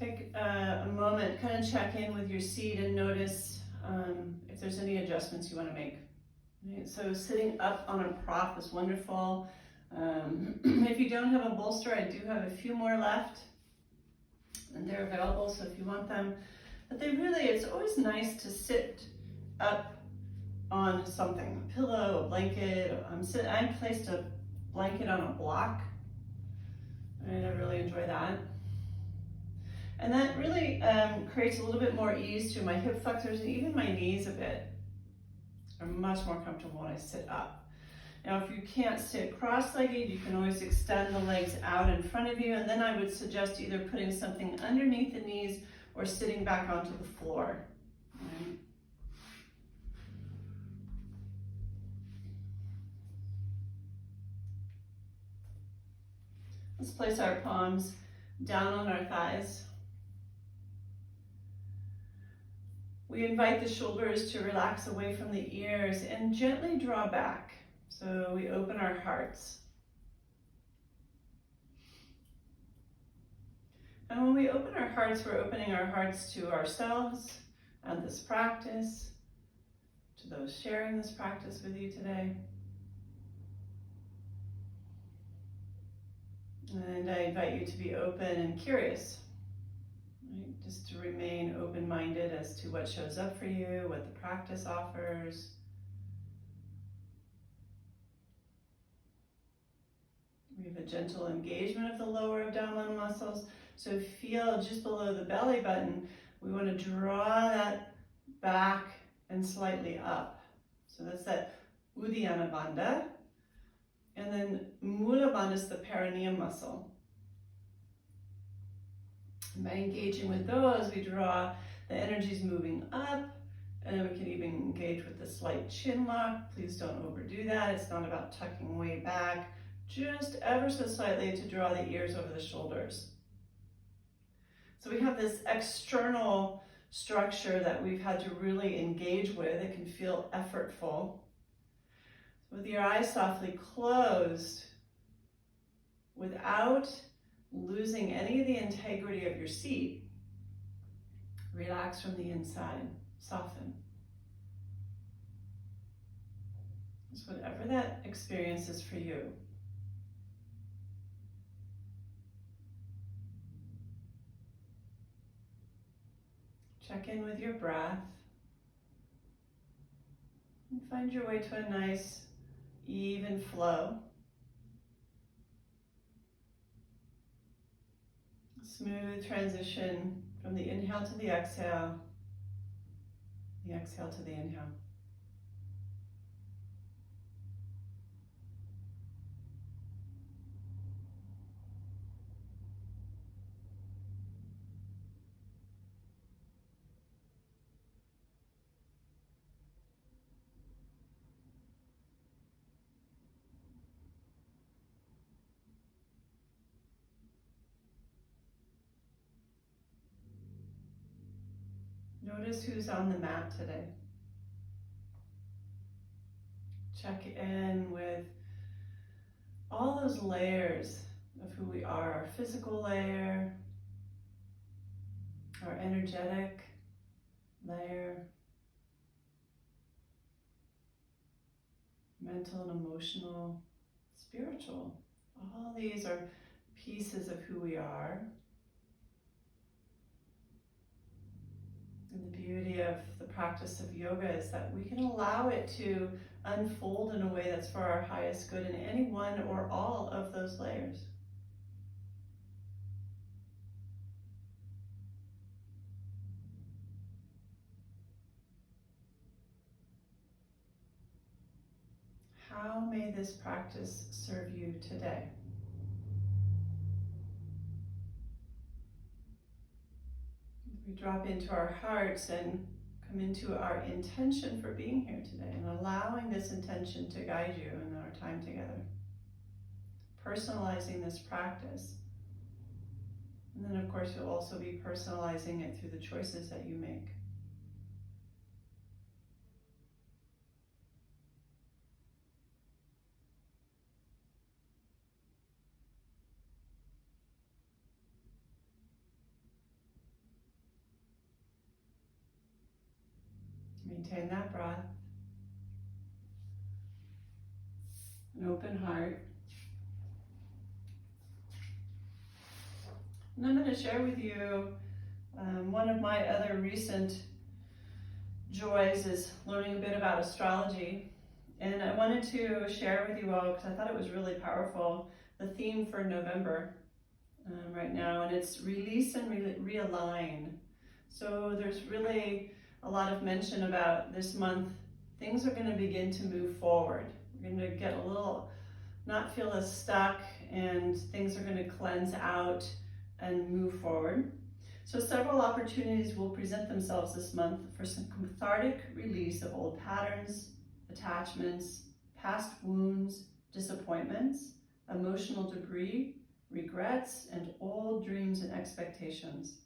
Take a moment, kind of check in with your seat and notice if there's any adjustments you want to make. Right? So sitting up on a prop is wonderful. If you don't have a bolster, I do have a few more left, and they're available, so if you want them. But it's always nice to sit up on something, a pillow, a blanket. I placed a blanket on a block, and I really enjoy that. And that really creates a little bit more ease to my hip flexors and even my knees a bit. I'm much more comfortable when I sit up. Now, if you can't sit cross-legged, you can always extend the legs out in front of you, and then I would suggest either putting something underneath the knees or sitting back onto the floor. Right? Let's place our palms down on our thighs. We invite the shoulders to relax away from the ears and gently draw back. So we open our hearts. And when we open our hearts, we're opening our hearts to ourselves and this practice, to those sharing this practice with you today. And I invite you to be open and curious, right? Just to remain open-minded as to what shows up for you, what the practice offers. We have a gentle engagement of the lower abdominal muscles. So feel just below the belly button, we want to draw that back and slightly up. So that's that Uddiyana Bandha. And then Mula Bandha is the perineum muscle. And by engaging with those, we draw the energies moving up, and then we can even engage with the slight chin lock. Please don't overdo that. It's not about tucking way back, just ever so slightly to draw the ears over the shoulders. So we have this external structure that we've had to really engage with. It can feel effortful. With your eyes softly closed, without losing any of the integrity of your seat, relax from the inside, soften. Just whatever that experience is for you. Check in with your breath and find your way to a nice, even flow. Smooth transition from the inhale to the exhale to the inhale. Notice who's on the mat today. Check in with all those layers of who we are, our physical layer, our energetic layer, mental and emotional, spiritual. All these are pieces of who we are. And the beauty of the practice of yoga is that we can allow it to unfold in a way that's for our highest good in any one or all of those layers. How may this practice serve you today? We drop into our hearts and come into our intention for being here today and allowing this intention to guide you in our time together. Personalizing this practice. And then of course you'll also be personalizing it through the choices that you make. Maintain that breath. An open heart. And I'm going to share with you one of my other recent joys is learning a bit about astrology. And I wanted to share with you all, because I thought it was really powerful, the theme for November right now, and it's release and realign. So there's really a lot of mention about this month, things are going to begin to move forward. We're going to get a little, not feel as stuck, and things are going to cleanse out and move forward. So several opportunities will present themselves this month for some cathartic release of old patterns, attachments, past wounds, disappointments, emotional debris, regrets, and old dreams and expectations.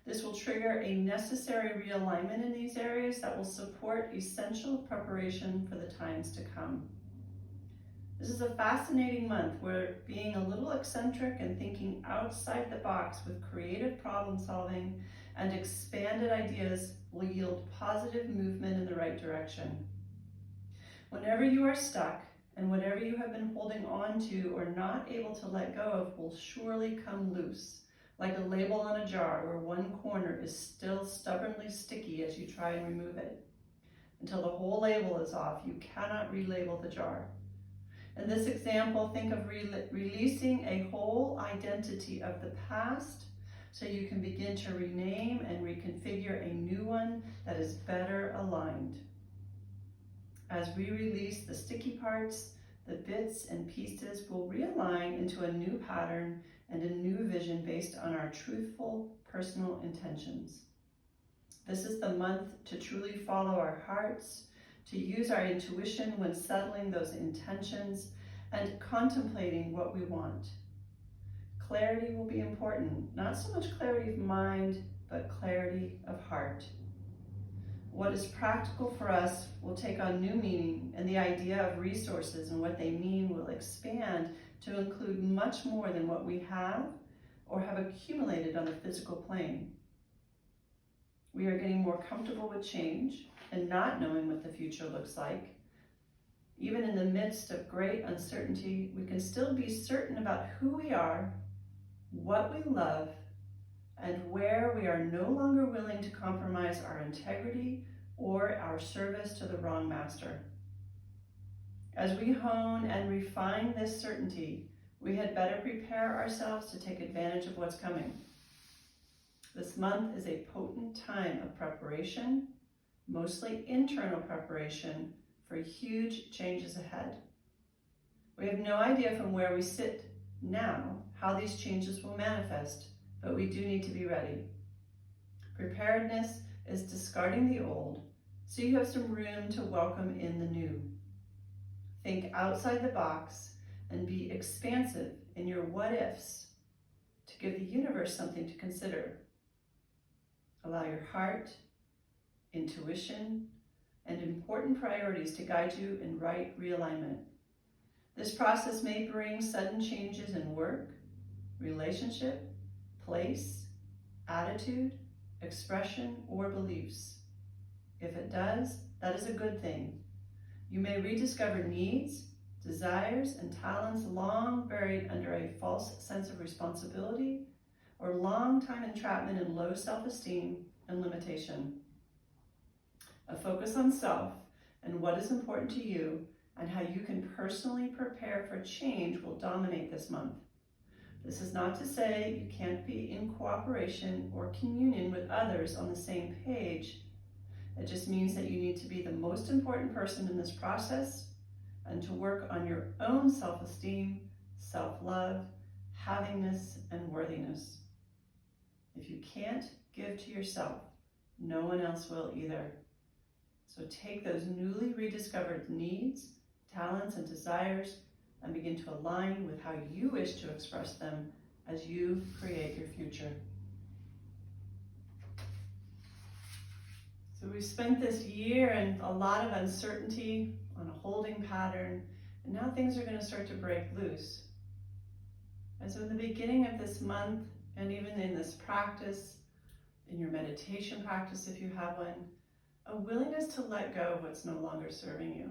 This will trigger a necessary realignment in these areas that will support essential preparation for the times to come. This is a fascinating month where being a little eccentric and thinking outside the box with creative problem solving and expanded ideas will yield positive movement in the right direction. Whenever you are stuck and whatever you have been holding on to or not able to let go of will surely come loose, like a label on a jar where one corner is still stubbornly sticky as you try and remove it. Until the whole label is off, you cannot relabel the jar. In this example, think of releasing a whole identity of the past so you can begin to rename and reconfigure a new one that is better aligned. As we release the sticky parts, the bits and pieces will realign into a new pattern and a new vision based on our truthful personal intentions. This is the month to truly follow our hearts, to use our intuition when settling those intentions and contemplating what we want. Clarity will be important, not so much clarity of mind, but clarity of heart. What is practical for us will take on new meaning, and the idea of resources and what they mean will expand to include much more than what we have or have accumulated on the physical plane. We are getting more comfortable with change and not knowing what the future looks like. Even in the midst of great uncertainty, we can still be certain about who we are, what we love, and where we are no longer willing to compromise our integrity or our service to the wrong master. As we hone and refine this certainty, we had better prepare ourselves to take advantage of what's coming. This month is a potent time of preparation, mostly internal preparation for huge changes ahead. We have no idea from where we sit now how these changes will manifest, but we do need to be ready. Preparedness is discarding the old, so you have some room to welcome in the new. Think outside the box and be expansive in your what-ifs to give the universe something to consider. Allow your heart, intuition, and important priorities to guide you in right realignment. This process may bring sudden changes in work, relationship, place, attitude, expression, or beliefs. If it does, that is a good thing. You may rediscover needs, desires, and talents long buried under a false sense of responsibility or long-time entrapment in low self-esteem and limitation. A focus on self and what is important to you and how you can personally prepare for change will dominate this month. This is not to say you can't be in cooperation or communion with others on the same page. It just means that you need to be the most important person in this process and to work on your own self-esteem, self-love, havingness, and worthiness. If you can't give to yourself, no one else will either. So take those newly rediscovered needs, talents, and desires and begin to align with how you wish to express them as you create your future. So we've spent this year in a lot of uncertainty on a holding pattern, and now things are going to start to break loose. And so in the beginning of this month, and even in this practice, in your meditation practice if you have one, a willingness to let go of what's no longer serving you.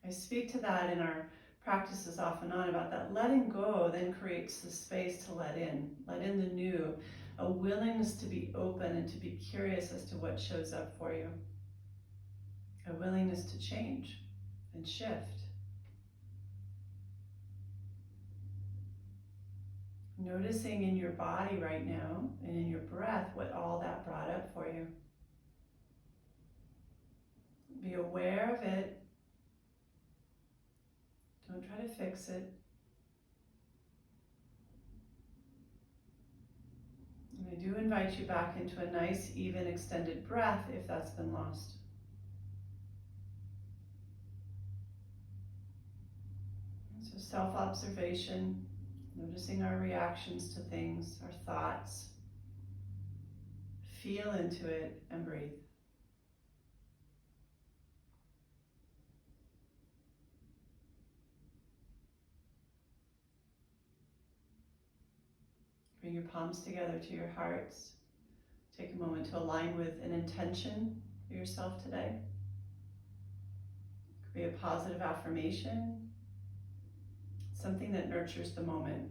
I speak to that in our practices off and on about that letting go then creates the space to let in the new, a willingness to be open and to be curious as to what shows up for you, a willingness to change and shift. Noticing in your body right now and in your breath what all that brought up for you. Be aware of it. Don't try to fix it. And I do invite you back into a nice, even, extended breath if that's been lost. So self-observation, noticing our reactions to things, our thoughts. Feel into it and breathe. Bring your palms together to your hearts. Take a moment to align with an intention for yourself today. It could be a positive affirmation, something that nurtures the moment.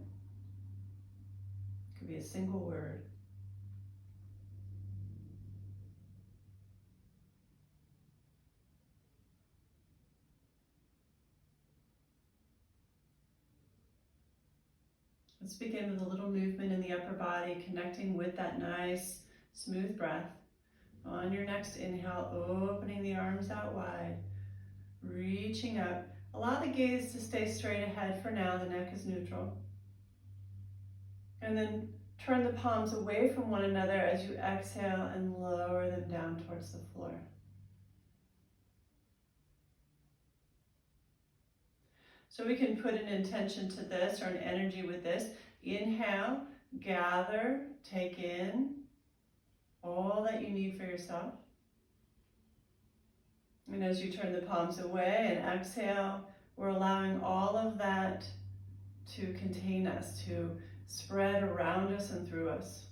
It could be a single word. Let's begin with a little movement in the upper body, connecting with that nice, smooth breath. On your next inhale, opening the arms out wide, reaching up. Allow the gaze to stay straight ahead for now, the neck is neutral. And then turn the palms away from one another as you exhale and lower them down towards the floor. So we can put an intention to this or an energy with this. Inhale, gather, take in all that you need for yourself. And as you turn the palms away and exhale, we're allowing all of that to contain us, to spread around us and through us.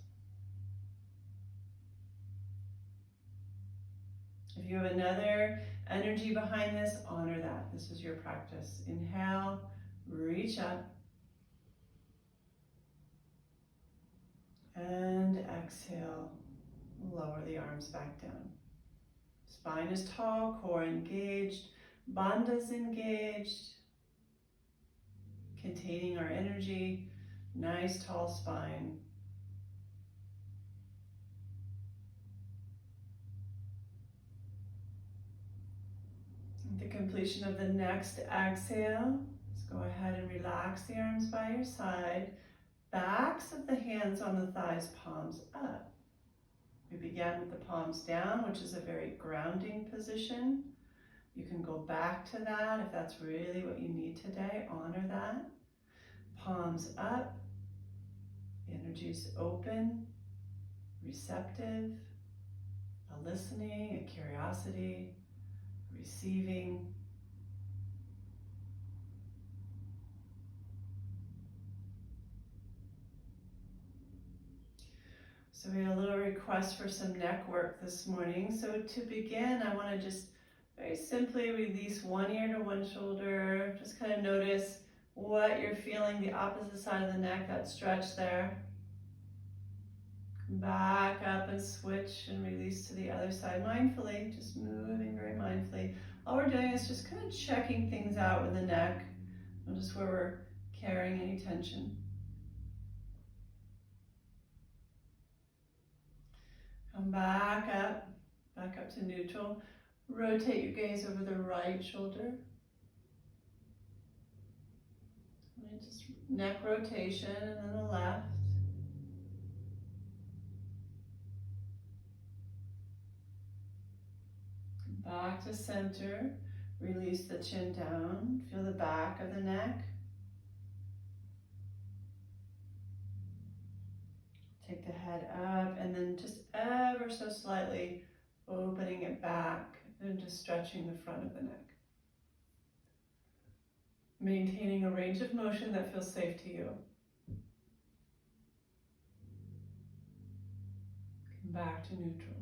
If you have another energy behind this, honor that. This is your practice. Inhale, reach up. And exhale, lower the arms back down. Spine is tall, core engaged, bandha's engaged, containing our energy, nice tall spine. At the completion of the next exhale, let's go ahead and relax the arms by your side, backs of the hands on the thighs, palms up. We began with the palms down, which is a very grounding position. You can go back to that if that's really what you need today. Honor that. Palms up. Energy's open, receptive, a listening, a curiosity, receiving. So we had a little request for some neck work this morning. So to begin, I want to just very simply release one ear to one shoulder. Just kind of notice what you're feeling, the opposite side of the neck, that stretch there. Come back up and switch and release to the other side mindfully, just moving very mindfully. All we're doing is just kind of checking things out with the neck, just where we're carrying any tension. Come back up to neutral. Rotate your gaze over the right shoulder. And just neck rotation, and then the left. Back to center. Release the chin down. Feel the back of the neck. Take the head up, and then just ever so slightly opening it back and just stretching the front of the neck. Maintaining a range of motion that feels safe to you. Come back to neutral.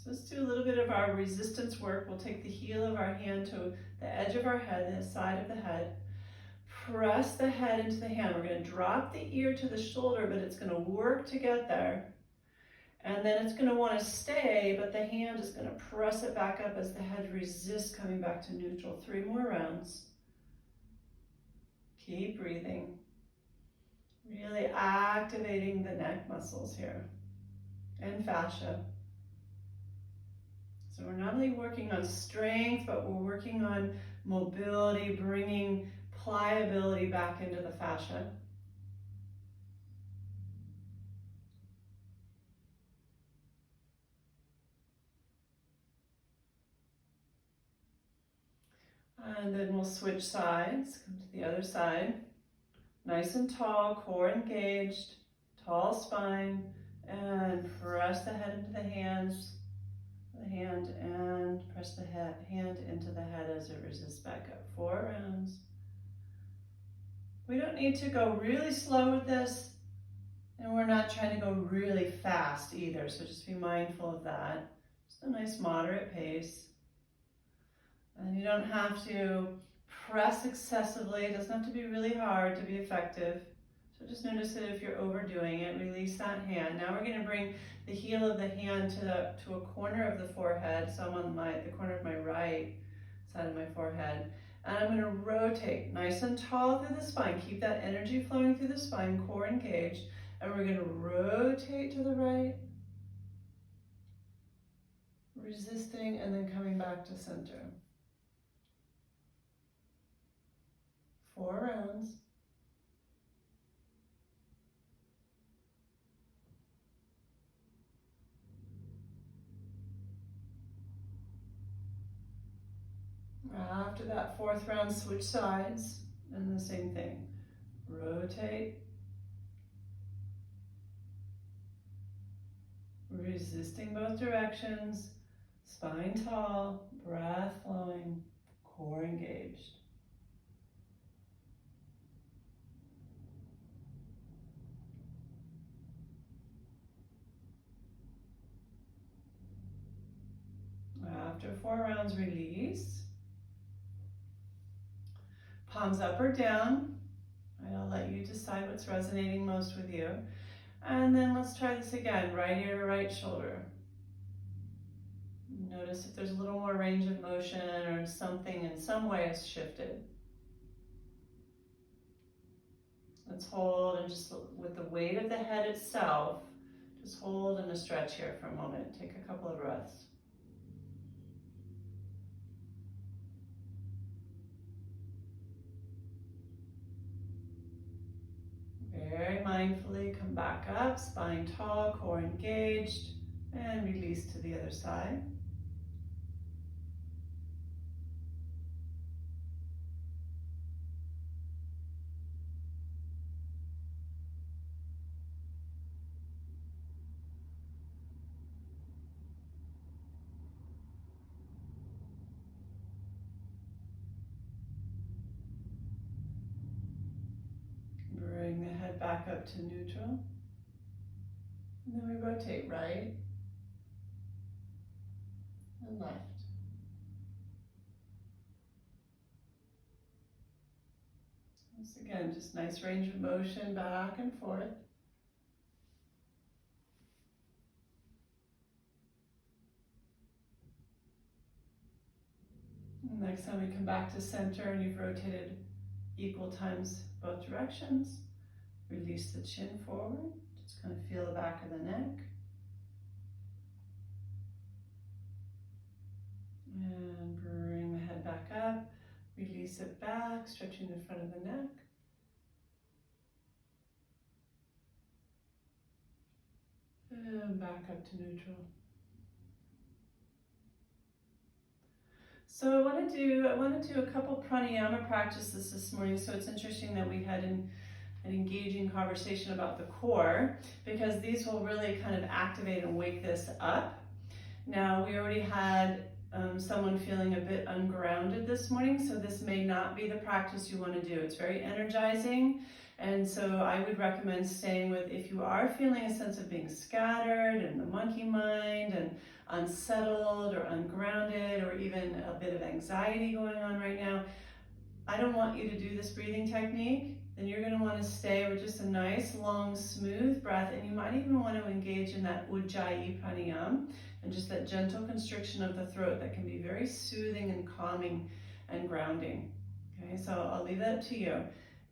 So let's do a little bit of our resistance work. We'll take the heel of our hand to the edge of our head, the side of the head. Press the head into the hand. We're going to drop the ear to the shoulder, but it's going to work to get there. And then it's going to want to stay, but the hand is going to press it back up as the head resists coming back to neutral. 3 more rounds. Keep breathing. Really activating the neck muscles here and fascia. So we're not only working on strength, but we're working on mobility, bringing pliability back into the fascia. And then we'll switch sides, come to the other side. Nice and tall, core engaged, tall spine, and press the head into the hands. The hand and press the hand into the head as it resists back up. 4 rounds. We don't need to go really slow with this, and we're not trying to go really fast either, so just be mindful of that. Just a nice moderate pace. And you don't have to press excessively. It doesn't have to be really hard to be effective. So just notice it if you're overdoing it. Release that hand. Now we're going to bring the heel of the hand to a corner of the forehead. So I'm on the corner of my right side of my forehead. And I'm going to rotate nice and tall through the spine. Keep that energy flowing through the spine, core engaged. And we're going to rotate to the right, resisting, and then coming back to center. 4 rounds. After that 4th round, switch sides, and the same thing. Rotate, resisting both directions, spine tall, breath flowing, core engaged. After 4 rounds, release. Palms up or down. I'll let you decide what's resonating most with you. And then let's try this again, right ear to right shoulder. Notice if there's a little more range of motion or something in some way has shifted. Let's hold, and just with the weight of the head itself, just hold and a stretch here for a moment. Take a couple of breaths. Very mindfully come back up, spine tall, core engaged, and release to the other side. Bring the head back up to neutral. And then we rotate right and left. Once again, just nice range of motion back and forth. And next time we come back to center and you've rotated equal times both directions, release the chin forward. Just kind of feel the back of the neck. And bring the head back up. Release it back, stretching the front of the neck. And back up to neutral. So I want to do a couple pranayama practices this morning. So it's interesting that we had an engaging conversation about the core, because these will really kind of activate and wake this up. Now, we already had someone feeling a bit ungrounded this morning, so this may not be the practice you want to do. It's very energizing, and so I would recommend staying with, if you are feeling a sense of being scattered and the monkey mind and unsettled or ungrounded or even a bit of anxiety going on right now, I don't want you to do this breathing technique. Then you're going to want to stay with just a nice, long, smooth breath, and you might even want to engage in that Ujjayi pranayama, and just that gentle constriction of the throat that can be very soothing and calming and grounding. Okay, so I'll leave that to you.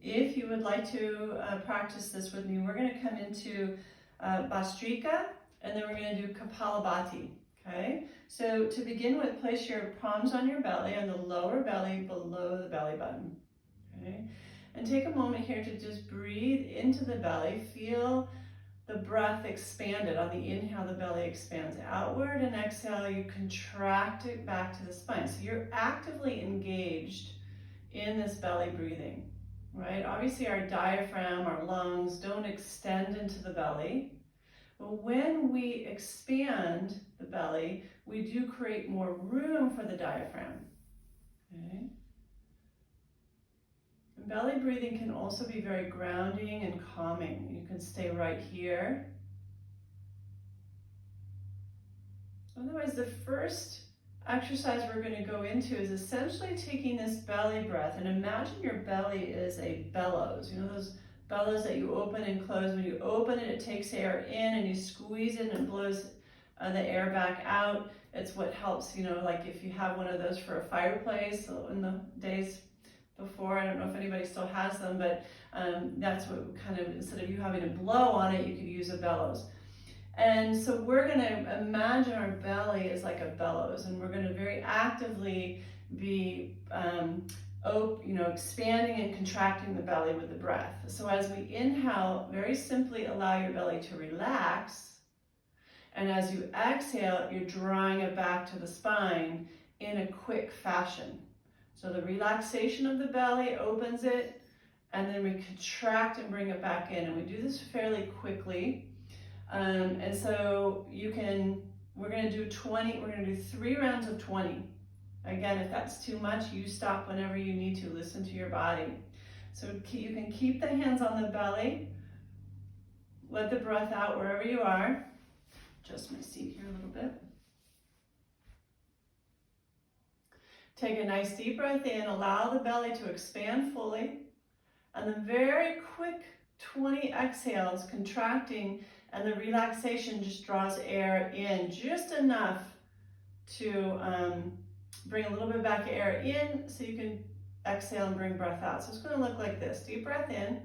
If you would like to practice this with me, we're going to come into Bhastrika, and then we're going to do Kapalabhati. Okay, so to begin with, place your palms on your belly, on the lower belly below the belly button. Okay, and take a moment here to just breathe into the belly. Feel the breath expanded. On the inhale, the belly expands outward, and exhale, you contract it back to the spine. So you're actively engaged in this belly breathing, right? Obviously, our diaphragm, our lungs don't extend into the belly. But when we expand the belly, we do create more room for the diaphragm. Okay? And belly breathing can also be very grounding and calming. You can stay right here. Otherwise, the first exercise we're going to go into is essentially taking this belly breath, and imagine your belly is a bellows. You know those bellows that you open and close? When you open it, it takes air in, and you squeeze it and it blows the air back out. It's what helps, you know, like if you have one of those for a fireplace in the days before, I don't know if anybody still has them, but that's what kind of, instead of you having to blow on it, you could use a bellows. And so we're going to imagine our belly is like a bellows, and we're going to very actively be expanding and contracting the belly with the breath. So as we inhale, very simply allow your belly to relax, and as you exhale, you're drawing it back to the spine in a quick fashion. So the relaxation of the belly opens it, and then we contract and bring it back in, and we do this fairly quickly. And so we're going to do 3 rounds of 20. Again, if that's too much, you stop whenever you need to. Listen to your body. So you can keep the hands on the belly. Let the breath out wherever you are. Adjust my seat here a little bit. Take a nice deep breath in. Allow the belly to expand fully. And then very quick 20 exhales, contracting, and the relaxation just draws air in just enough to bring a little bit back air in so you can exhale and bring breath out. So it's going to look like this. Deep breath in.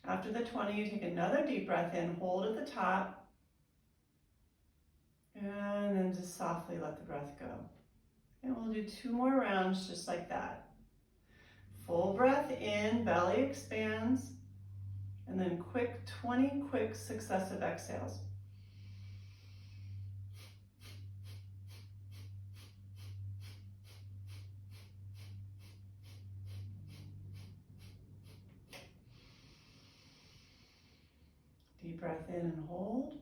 After the 20, you take another deep breath in, hold at the top, and then just softly let the breath go. And we'll do 2 more rounds just like that. Full breath in, belly expands, and then 20 quick successive exhales. Deep breath in and hold.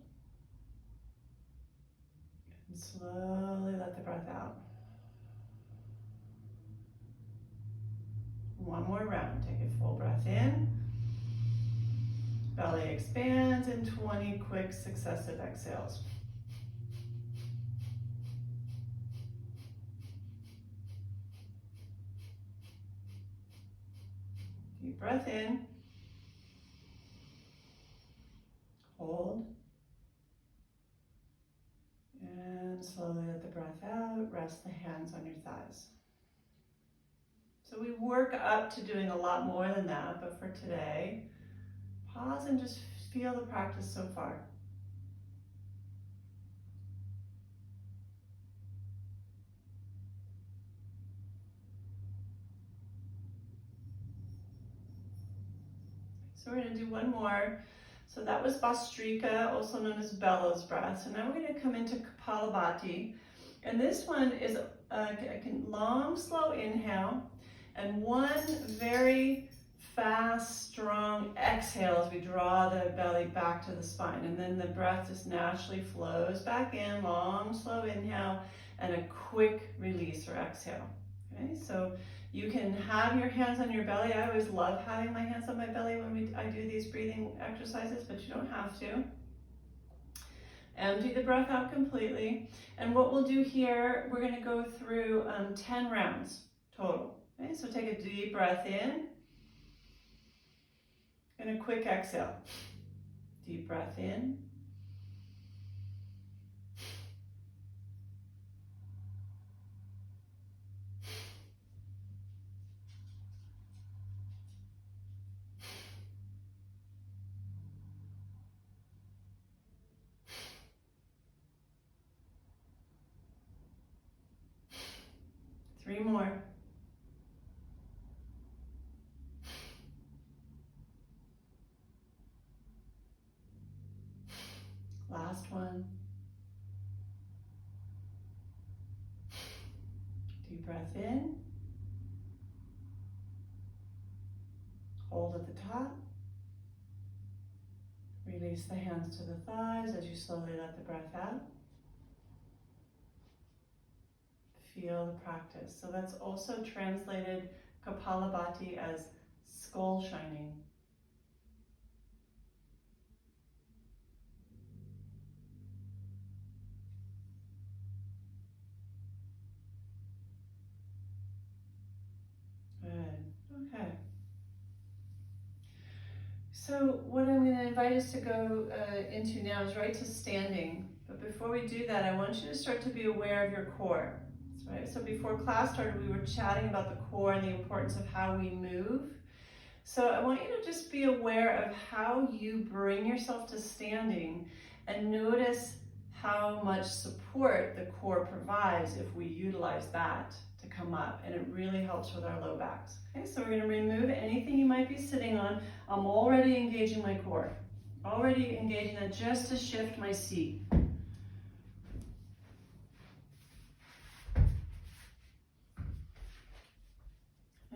And slowly let the breath out. One more round. Take a full breath in. Belly expands, and 20 quick successive exhales. Deep breath in. Hold. And slowly let the breath out. Rest the hands on your thighs. So we work up to doing a lot more than that, but for today, pause and just feel the practice so far. So we're going to do one more. So that was Bhastrika, also known as bellows breath. So now we're going to come into Kapalabhati. And this one is a long, slow inhale. And one very fast, strong exhale as we draw the belly back to the spine. And then the breath just naturally flows back in, long, slow inhale, and a quick release or exhale. Okay, so you can have your hands on your belly. I always love having my hands on my belly when I do these breathing exercises, but you don't have to. Empty the breath out completely. And what we'll do here, we're going to go through 10 rounds total. Okay, so take a deep breath in and a quick exhale. Deep breath in. Three more. Last one. Deep breath in. Hold at the top. Release the hands to the thighs as you slowly let the breath out. Feel the practice. So that's also translated Kapalabhati as skull shining. Good. Okay. So what I'm going to invite us to go into now is right to standing. But before we do that, I want you to start to be aware of your core. Right? So before class started, we were chatting about the core and the importance of how we move. So I want you to just be aware of how you bring yourself to standing and notice how much support the core provides if we utilize that to come up, and it really helps with our low backs. Okay, so we're going to remove anything you might be sitting on. I'm already engaging my core, already engaging that just to shift my seat.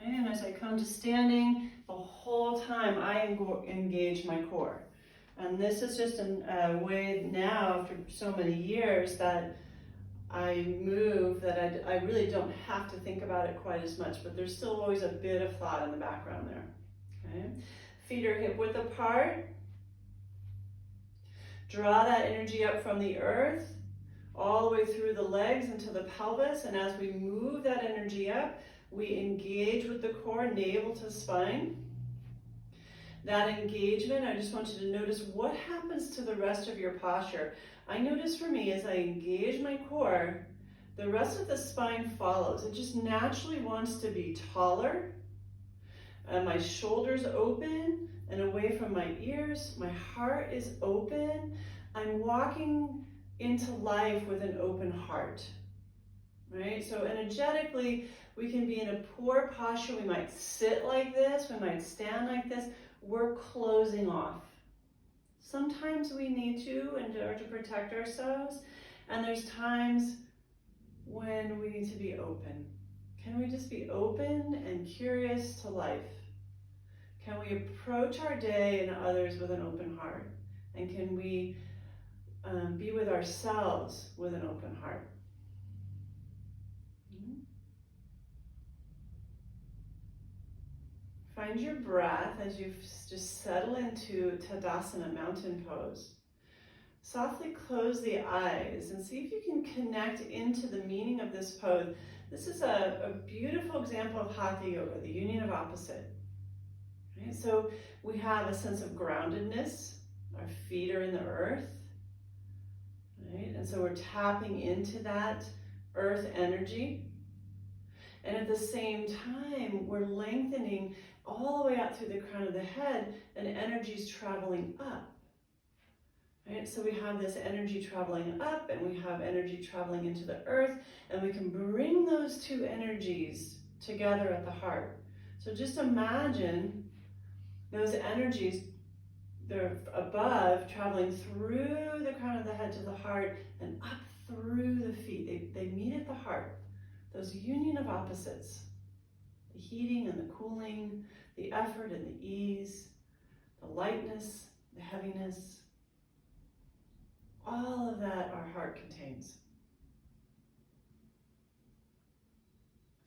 And as I come to standing, the whole time I engage my core. And this is just a way now, after so many years, that I move, that I really don't have to think about it quite as much, but there's still always a bit of thought in the background there. Okay? Feet are hip width apart. Draw that energy up from the earth, all the way through the legs into the pelvis, and as we move that energy up, we engage with the core, navel to spine. That engagement, I just want you to notice what happens to the rest of your posture. I notice for me, as I engage my core, the rest of the spine follows. It just naturally wants to be taller. My shoulders open and away from my ears. My heart is open. I'm walking into life with an open heart. Right? So energetically, we can be in a poor posture. We might sit like this. We might stand like this. We're closing off. Sometimes we need to in order to protect ourselves. And there's times when we need to be open. Can we just be open and curious to life? Can we approach our day and others with an open heart? And can we be with ourselves with an open heart? Find your breath as you just settle into Tadasana, mountain pose. Softly close the eyes and see if you can connect into the meaning of this pose. This is a beautiful example of Hatha Yoga, the union of opposite. Right? So we have a sense of groundedness. Our feet are in the earth. Right? And so we're tapping into that earth energy. And at the same time, we're lengthening all the way out through the crown of the head, and energy's traveling up. Right? So we have this energy traveling up, and we have energy traveling into the earth, and we can bring those two energies together at the heart. So just imagine those energies, they're above, traveling through the crown of the head to the heart, and up through the feet. They meet at the heart. Those union of opposites. The heating and the cooling, the effort and the ease, the lightness, the heaviness, all of that our heart contains.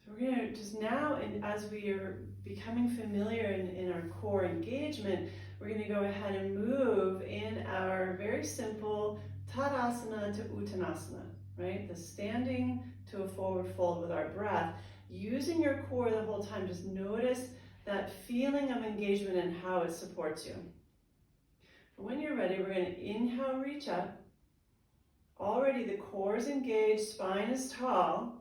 So we're going to just now, and as we are becoming familiar in our core engagement, we're going to go ahead and move in our very simple Tadasana to Uttanasana, right? The standing to a forward fold with our breath. Using your core the whole time, just notice that feeling of engagement and how it supports you. When you're ready, we're going to inhale, reach up. Already the core is engaged, spine is tall.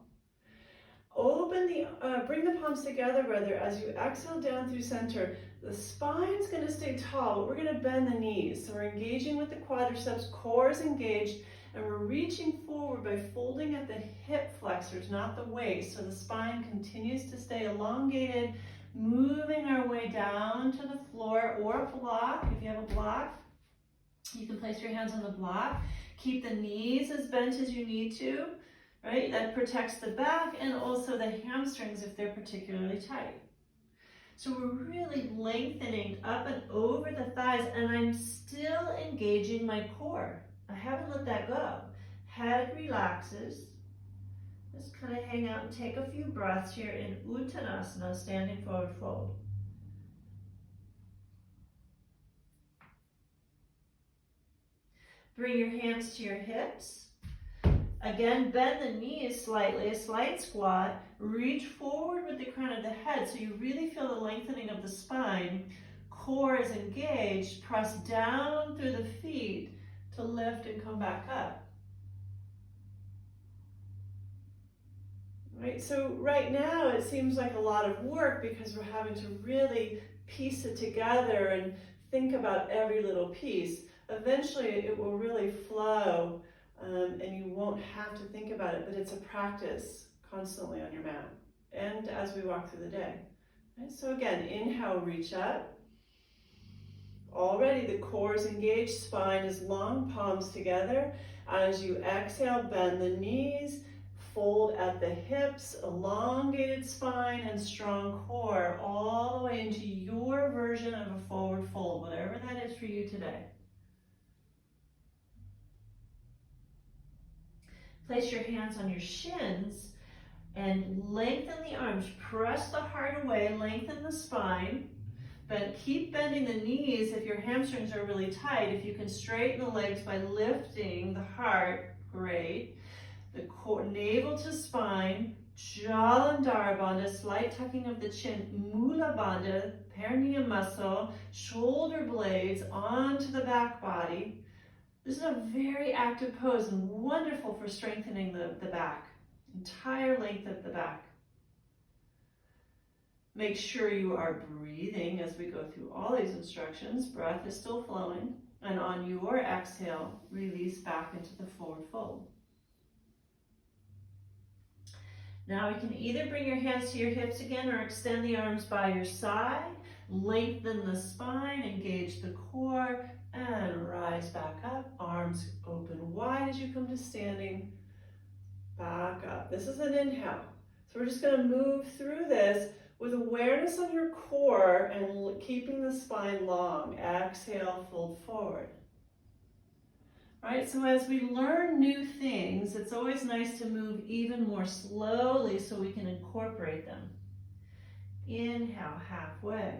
Bring the palms together rather as you exhale down through center. The spine's going to stay tall, but we're going to bend the knees. So we're engaging with the quadriceps, core is engaged, and we're reaching forward by folding at the hip flexors, not the waist. So the spine continues to stay elongated, moving our way down to the floor or a block. If you have a block, you can place your hands on the block. Keep the knees as bent as you need to. Right? That protects the back and also the hamstrings if they're particularly tight. So we're really lengthening up and over the thighs, and I'm still engaging my core. I haven't let that go. Head relaxes. Just kind of hang out and take a few breaths here in Uttanasana, standing forward fold. Bring your hands to your hips. Again, bend the knees slightly, a slight squat. Reach forward with the crown of the head so you really feel the lengthening of the spine. Core is engaged. Press down through the feet to lift and come back up. Right, so right now it seems like a lot of work because we're having to really piece it together and think about every little piece. Eventually it will really flow. And you won't have to think about it, but it's a practice constantly on your mat and as we walk through the day. Right? So again, inhale, reach up. Already the core is engaged, spine is long, palms together. As you exhale, bend the knees, fold at the hips, elongated spine and strong core, all the way into your version of a forward fold, whatever that is for you today. Place your hands on your shins and lengthen the arms. Press the heart away, lengthen the spine, but keep bending the knees if your hamstrings are really tight. If you can straighten the legs by lifting the heart, great. The core, navel to spine, Jalandhara Bandha, slight tucking of the chin, Mula Bandha, perineum muscle, shoulder blades onto the back body. This is a very active pose and wonderful for strengthening the back, entire length of the back. Make sure you are breathing as we go through all these instructions. Breath is still flowing. And on your exhale, release back into the forward fold. Now you can either bring your hands to your hips again or extend the arms by your side. Lengthen the spine, engage the core, and rise back up. Arms open wide as you come to standing. Back up. This is an inhale. So we're just going to move through this with awareness of your core and keeping the spine long. Exhale, fold forward. Right, so as we learn new things, it's always nice to move even more slowly so we can incorporate them. Inhale, halfway.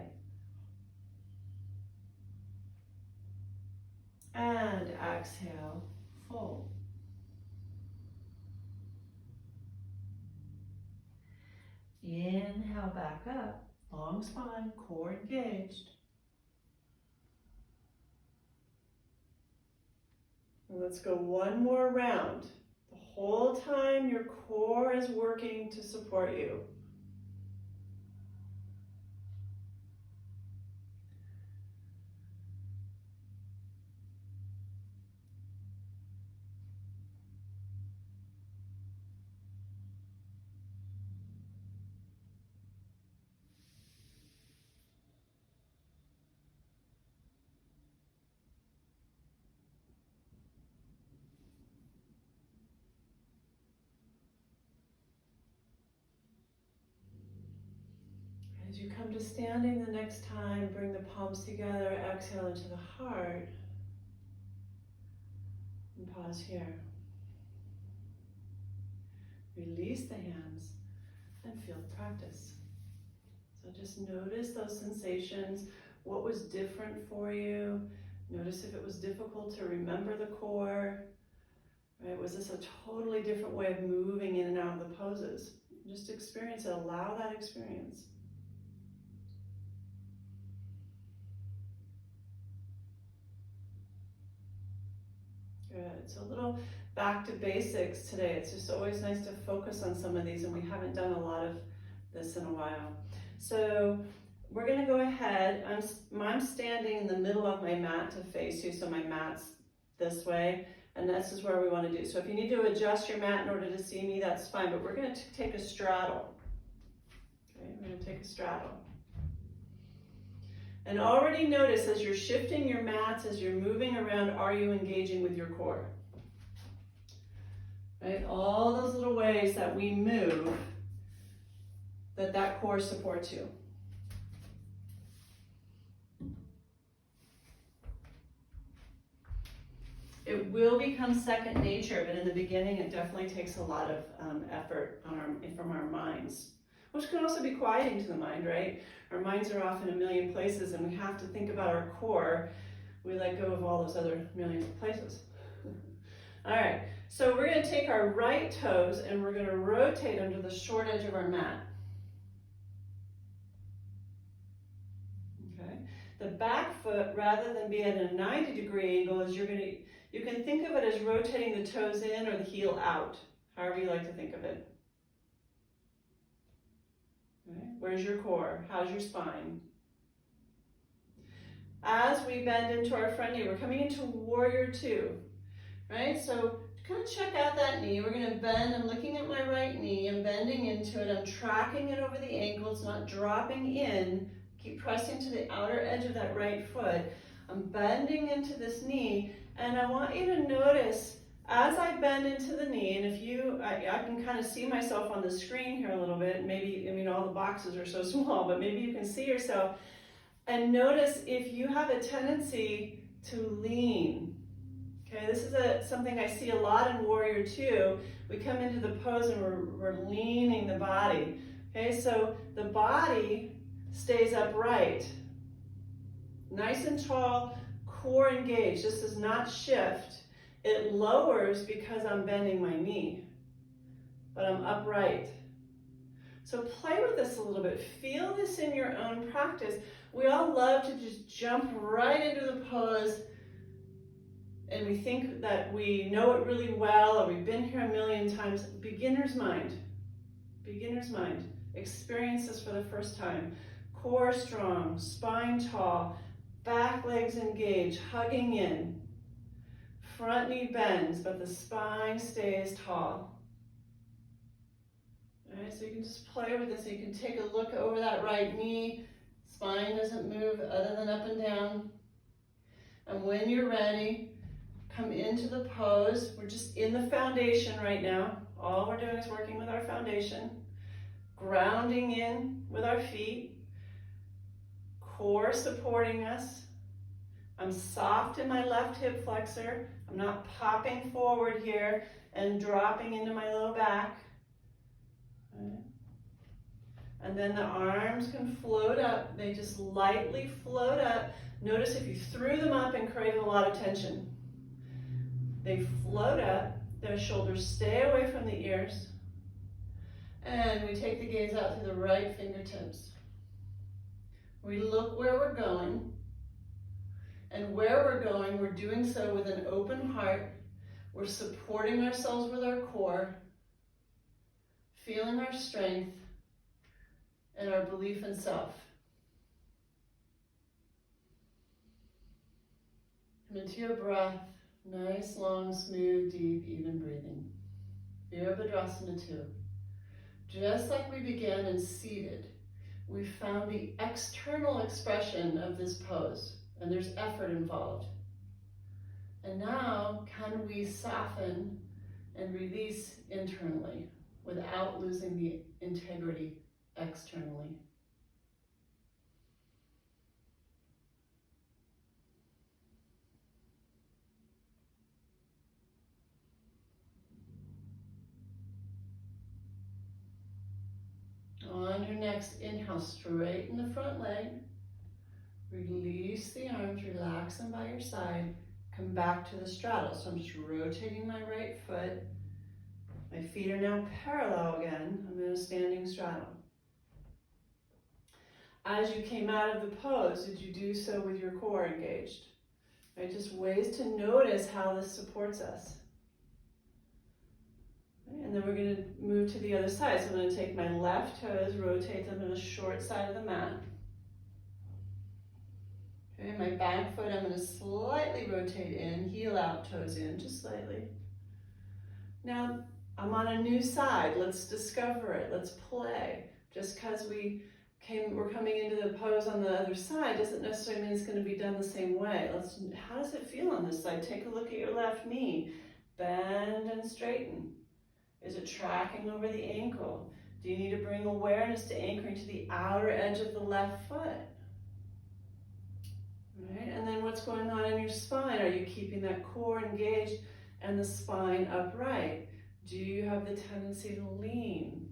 And exhale, fold. Inhale, back up. Long spine, core engaged. And let's go one more round. The whole time your core is working to support you. you come to standing the next time, bring the palms together, exhale into the heart, and pause here. Release the hands and feel the practice. So just notice those sensations. What was different for you? Notice if it was difficult to remember the core. Right? Was this a totally different way of moving in and out of the poses? Just experience it. Allow that experience. Good. So a little back to basics today. It's just always nice to focus on some of these, and we haven't done a lot of this in a while. So we're going to go ahead. I'm standing in the middle of my mat to face you, so my mat's this way, and this is where we want to do. So if you need to adjust your mat in order to see me, that's fine, but we're going to take a straddle. Okay, we're going to take a straddle. And already notice as you're shifting your mats, as you're moving around, are you engaging with your core? Right? All those little ways that we move, that core supports you. It will become second nature, but in the beginning it definitely takes a lot of effort from our minds, which can also be quieting to the mind, right? Our minds are off in a million places and we have to think about our core. We let go of all those other millions of places. All right, so we're going to take our right toes and we're going to rotate under the short edge of our mat. Okay, the back foot, rather than be at a 90-degree angle, is you can think of it as rotating the toes in or the heel out, however you like to think of it. Okay. Where's your core? How's your spine? As we bend into our front knee, we're coming into warrior two, right? So kind of check out that knee. We're going to bend. I'm looking at my right knee. I'm bending into it. I'm tracking it over the ankle. It's not dropping in. Keep pressing to the outer edge of that right foot. I'm bending into this knee, and I want you to notice as I bend into the knee, and I can kind of see myself on the screen here a little bit. Maybe, I mean, all the boxes are so small, but maybe you can see yourself. And notice if you have a tendency to lean. Okay, this is something I see a lot in Warrior Two. We come into the pose and we're leaning the body. Okay, so the body stays upright, nice and tall, core engaged. This does not shift. It lowers because I'm bending my knee, but I'm upright. So play with this a little bit. Feel this in your own practice. We all love to just jump right into the pose and we think that we know it really well or we've been here a million times. Beginner's mind. Beginner's mind. Experience this for the first time. Core strong, spine tall, back legs engaged, hugging in. Front knee bends, but the spine stays tall. All right, so you can just play with this. You can take a look over that right knee. Spine doesn't move other than up and down. And when you're ready, come into the pose. We're just in the foundation right now. All we're doing is working with our foundation. Grounding in with our feet. Core supporting us. I'm soft in my left hip flexor. I'm not popping forward here and dropping into my low back. Okay. And then the arms can float up. They just lightly float up. Notice if you threw them up and created a lot of tension. They float up. Their shoulders stay away from the ears. And we take the gaze out to the right fingertips. We look where we're going. And where we're going, we're doing so with an open heart. We're supporting ourselves with our core, feeling our strength, and our belief in self. Come into your breath, nice, long, smooth, deep, even breathing. Virabhadrasana 2. Just like we began and seated, we found the external expression of this pose. And there's effort involved. And now, can we soften and release internally without losing the integrity externally? on your next inhale, straighten the front leg. Release the arms, relax them by your side. Come back to the straddle. So I'm just rotating my right foot. My feet are now parallel again. I'm in a standing straddle. As you came out of the pose, did you do so with your core engaged? Right, just ways to notice how this supports us. Right, and then we're going to move to the other side. So I'm going to take my left toes, rotate them to the short side of the mat. Okay, my back foot, I'm going to slightly rotate in, heel out, toes in, just slightly. Now, I'm on a new side. Let's discover it. Let's play. Just because we're coming into the pose on the other side doesn't necessarily mean it's going to be done the same way. How does it feel on this side? Take a look at your left knee. Bend and straighten. Is it tracking over the ankle? Do you need to bring awareness to anchoring to the outer edge of the left foot? Right? And then what's going on in your spine? Are you keeping that core engaged and the spine upright? Do you have the tendency to lean?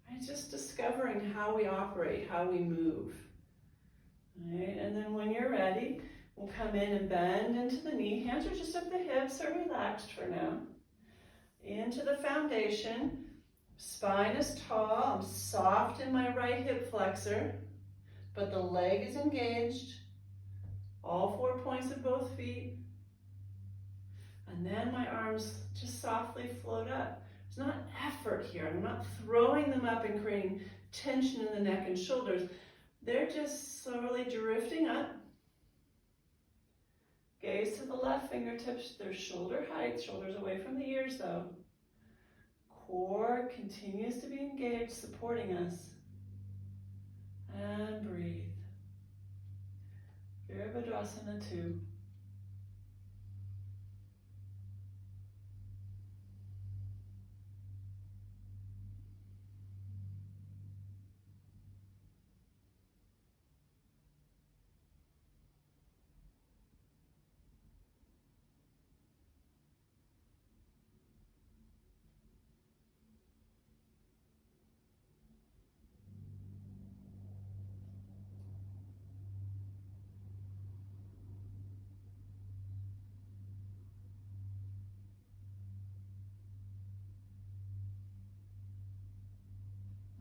Right? Just discovering how we operate, how we move. Right? And then when you're ready, we'll come in and bend into the knee. Hands are just up the hips, are relaxed for now. Into the foundation. Spine is tall. I'm soft in my right hip flexor, but the leg is engaged. All 4 points of both feet. And then my arms just softly float up. There's not effort here. I'm not throwing them up and creating tension in the neck and shoulders. They're just slowly drifting up. Gaze to the left fingertips. They're shoulder height, shoulders away from the ears though. Core continues to be engaged, supporting us. And breathe. Virabhadrasana 2.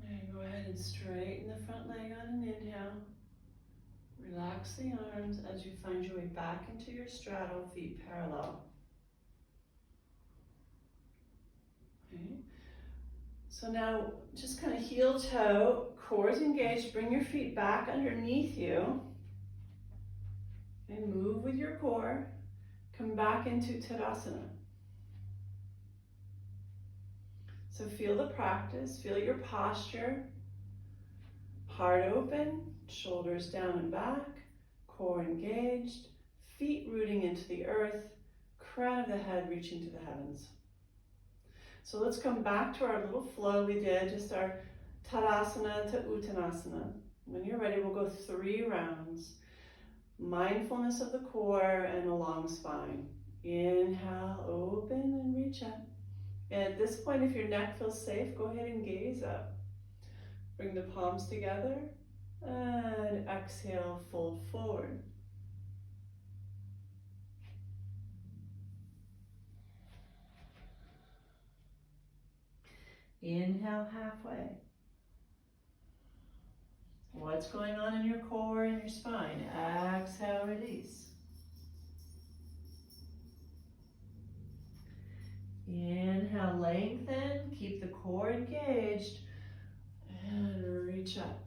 And go ahead and straighten the front leg on an inhale. Relax the arms as you find your way back into your straddle, feet parallel. Okay. So now just kind of heel toe, core is engaged, bring your feet back underneath you. And move with your core. Come back into Tadasana. So feel the practice, feel your posture. Heart open, shoulders down and back, core engaged, feet rooting into the earth, crown of the head reaching to the heavens. So let's come back to our little flow we did, just our Tadasana to Uttanasana. When you're ready, we'll go 3 rounds. Mindfulness of the core and a long spine. Inhale, open and reach up. And at this point, if your neck feels safe, go ahead and gaze up. Bring the palms together and exhale, fold forward. Inhale halfway. What's going on in your core and your spine? Exhale, release. Inhale, lengthen, keep the core engaged, and reach up.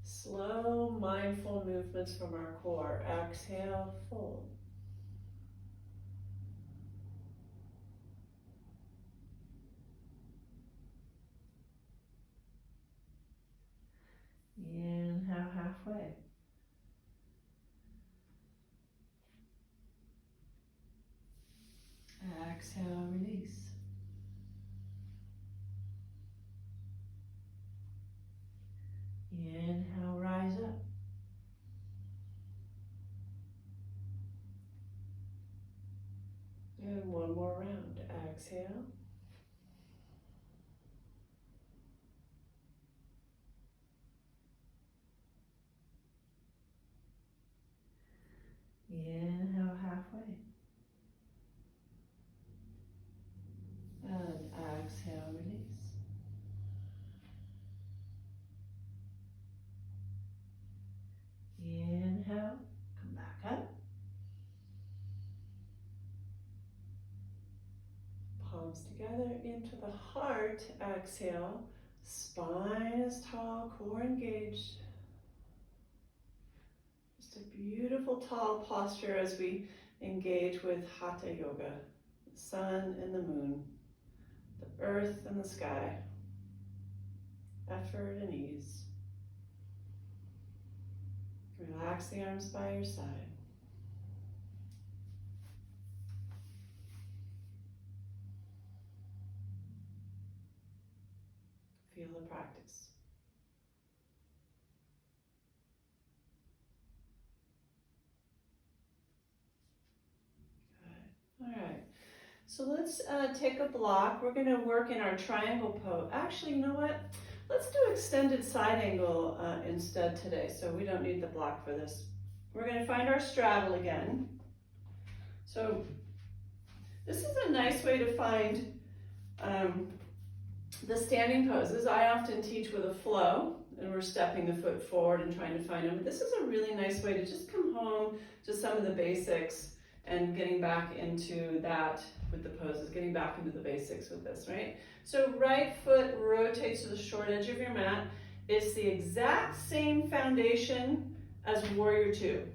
Slow, mindful movements from our core. Exhale, fold. Inhale, halfway. Exhale, release. Inhale, rise up. And one more round. Exhale. palms together into the heart. Exhale. Spine is tall, core engaged. Just a beautiful tall posture as we engage with Hatha Yoga. The sun and the moon, the earth and the sky. Effort and ease. Relax the arms by your side. Feel the practice. Good. All right. So let's take a block. We're going to work in our triangle pose. Actually, you know what? Let's do extended side angle instead today, so we don't need the block for this. We're going to find our straddle again. So this is a nice way to find the standing poses. I often teach with a flow, and we're stepping the foot forward and trying to find them. But this is a really nice way to just come home to some of the basics and getting back into that with the poses, getting back into the basics with this, right? So right foot rotates to the short edge of your mat. It's the exact same foundation as warrior two.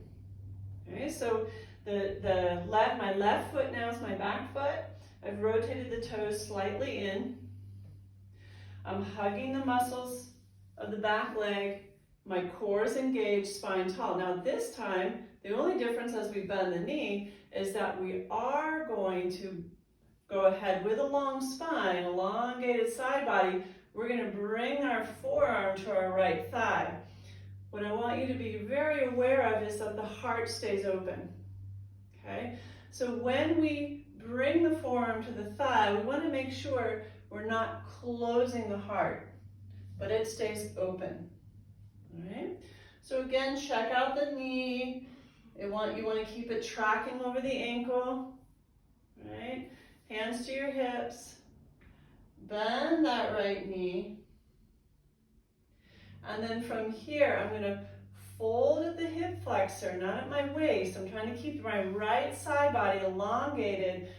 Okay, so my left foot now is my back foot. I've rotated the toes slightly in. I'm hugging the muscles of the back leg. My core is engaged, spine tall. Now this time, the only difference as we bend the knee is that we are going to go ahead with a long spine, elongated side body. We're going to bring our forearm to our right thigh. What I want you to be very aware of is that the heart stays open. Okay? So when we bring the forearm to the thigh, we want to make sure we're not closing the heart, but it stays open. All right? So again, check out the knee. You want to keep it tracking over the ankle. Right? Hands to your hips. Bend that right knee. And then from here, I'm going to fold at the hip flexor, not at my waist. I'm trying to keep my right side body elongated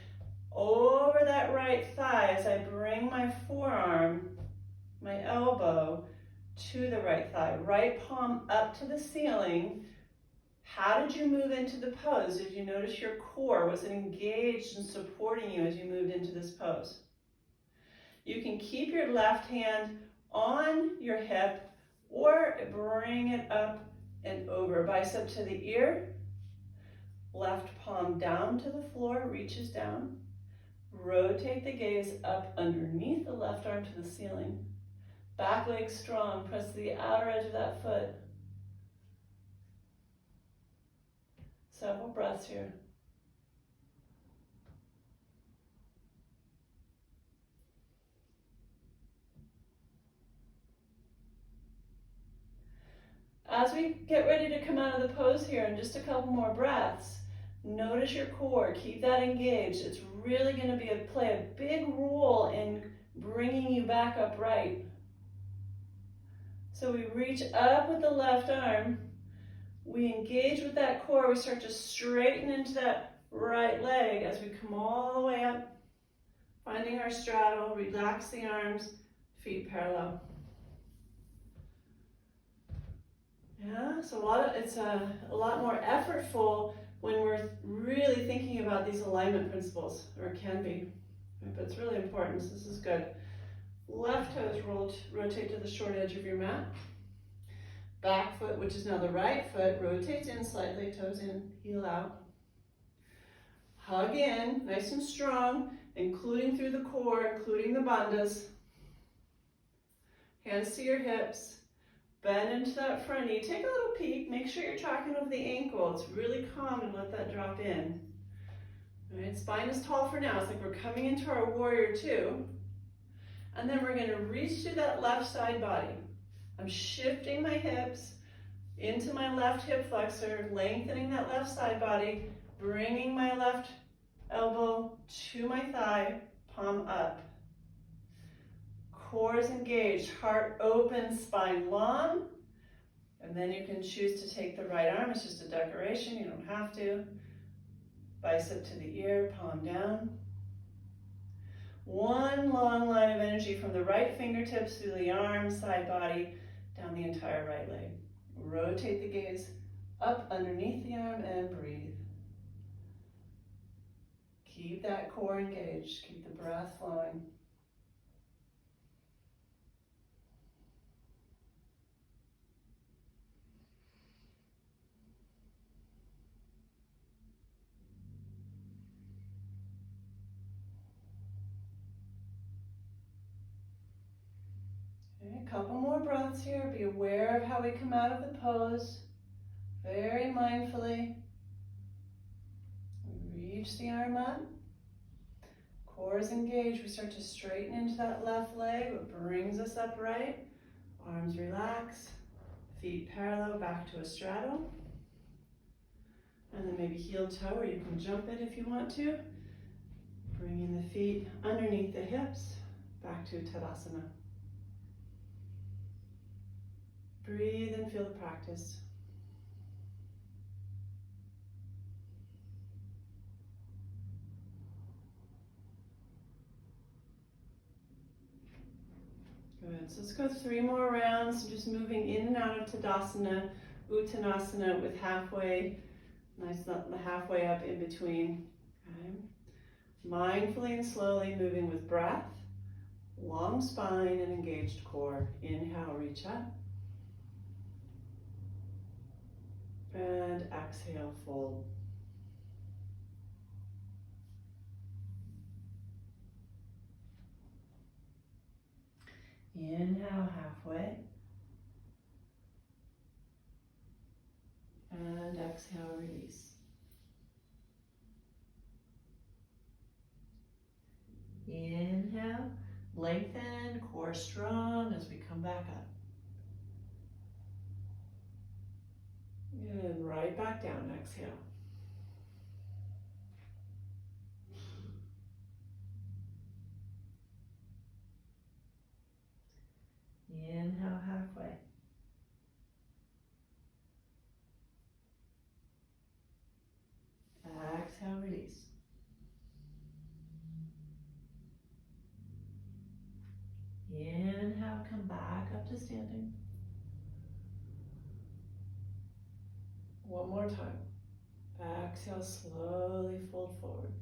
over that right thigh as I bring my forearm, my elbow, to the right thigh. Right palm up to the ceiling. How did you move into the pose? Did you notice your core? Was it engaged and supporting you as you moved into this pose? You can keep your left hand on your hip or bring it up and over. Bicep to the ear. Left palm down to the floor, reaches down. Rotate the gaze up underneath the left arm to the ceiling. Back leg strong. Press the outer edge of that foot. Several breaths here. As we get ready to come out of the pose here in just a couple more breaths, notice your core. Keep that engaged. It's really going to play a big role in bringing you back upright. So we reach up with the left arm. We engage with that core. We start to straighten into that right leg as we come all the way up, finding our straddle. Relax the arms, feet parallel. Yeah, so it's a lot more effortful when we're really thinking about these alignment principles, or it can be, but it's really important, so this is good. Left toes rotate to the short edge of your mat. Back foot, which is now the right foot, rotates in slightly, toes in, heel out. Hug in, nice and strong, including through the core, including the bandhas. Hands to your hips. Bend into that front knee. Take a little peek. Make sure you're tracking over the ankle. It's really common. Let that drop in. All right, spine is tall for now. It's like we're coming into our warrior two. And then we're going to reach to that left side body. I'm shifting my hips into my left hip flexor, lengthening that left side body, bringing my left elbow to my thigh, palm up. Core is engaged, heart open, spine long. And then you can choose to take the right arm. It's just a decoration, you don't have to. Bicep to the ear, palm down. One long line of energy from the right fingertips through the arms, side body, down the entire right leg. Rotate the gaze up underneath the arm and breathe. Keep that core engaged. Keep the breath flowing. Okay, a couple more breaths here. Be aware of how we come out of the pose. Very mindfully. Reach the arm up. Core is engaged. We start to straighten into that left leg, what brings us upright. Arms relax. Feet parallel back to a straddle. And then maybe heel toe, or you can jump it if you want to. Bringing the feet underneath the hips, back to Tadasana. Breathe and feel the practice. Good, so let's go 3 more rounds, just moving in and out of Tadasana, Uttanasana with halfway, nice halfway up in between. Okay. Mindfully and slowly moving with breath, long spine and engaged core. Inhale, reach up. And exhale, fold. Inhale, halfway. And exhale, release. Inhale, lengthen, core strong as we come back up. And right back down, exhale. Inhale, halfway. Exhale, release. Inhale, come back up to standing. One more time. Exhale, slowly fold forward.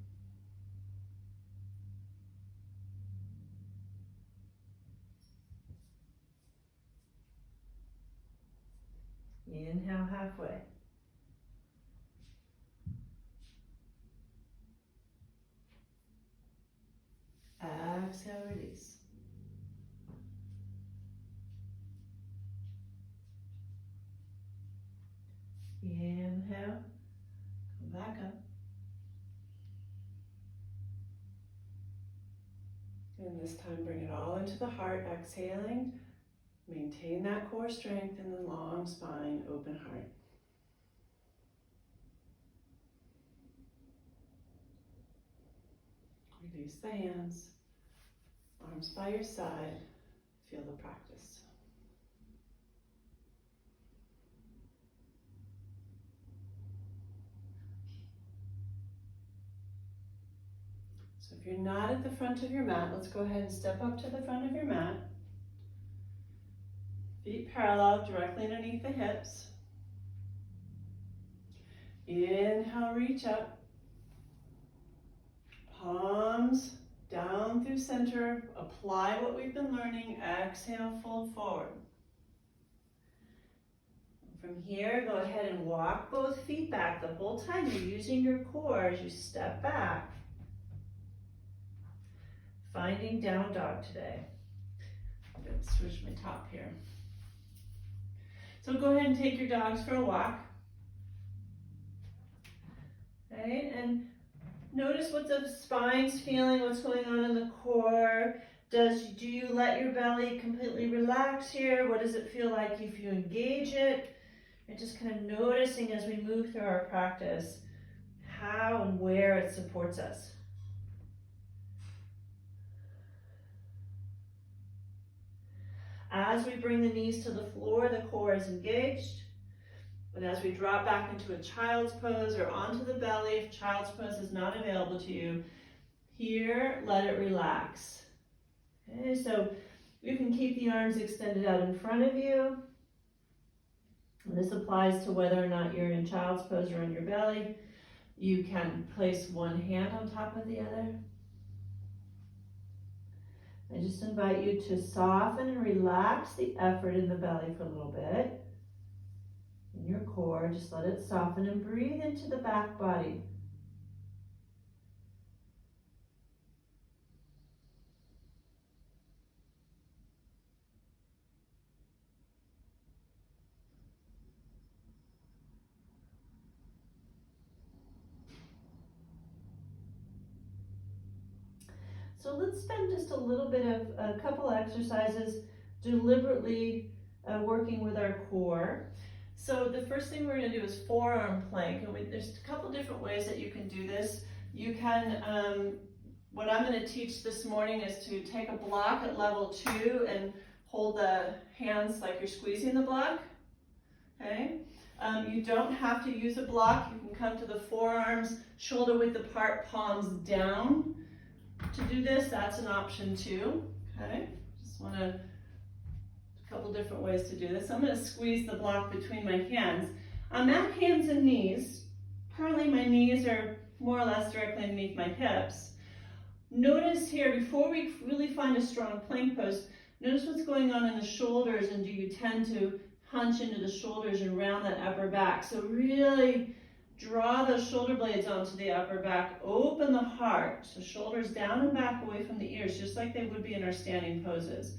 Inhale, halfway. Exhale, release. Inhale, come back up. And this time bring it all into the heart, exhaling. Maintain that core strength and the long spine, open heart. Release the hands, arms by your side, feel the practice. So if you're not at the front of your mat, let's go ahead and step up to the front of your mat. Feet parallel, directly underneath the hips. Inhale, reach up. Palms down through center. Apply what we've been learning. Exhale, fold forward. From here, go ahead and walk both feet back. The whole time you're using your core as you step back. Finding down dog today. I'm going to switch my top here. So go ahead and take your dogs for a walk. Okay, and notice what the spine's feeling, what's going on in the core. Do you let your belly completely relax here? What does it feel like if you engage it? And just kind of noticing as we move through our practice, how and where it supports us. As we bring the knees to the floor, the core is engaged. And as we drop back into a child's pose or onto the belly, if child's pose is not available to you, Here, let it relax. Okay, so you can keep the arms extended out in front of you. And this applies to whether or not you're in child's pose or on your belly. You can place one hand on top of the other. I just invite you to soften and relax the effort in the belly for a little bit. In your core, just let it soften and breathe into the back body. So let's spend just a little bit of a couple exercises deliberately working with our core. So the first thing we're going to do is forearm plank, and there's a couple different ways that you can do this. You can, what I'm going to teach this morning is to take a block at level 2 and hold the hands like you're squeezing the block. Okay. You don't have to use a block. You can come to the forearms, shoulder width apart, palms down. To do this, that's an option too. Okay, just want a couple different ways to do this. I'm going to squeeze the block between my hands. I'm at hands and knees. Currently my knees are more or less directly underneath my hips. Notice here, before we really find a strong plank pose, notice what's going on in the shoulders, and do you tend to hunch into the shoulders and round that upper back. So really draw those shoulder blades onto the upper back, open the heart, so shoulders down and back away from the ears, just like they would be in our standing poses.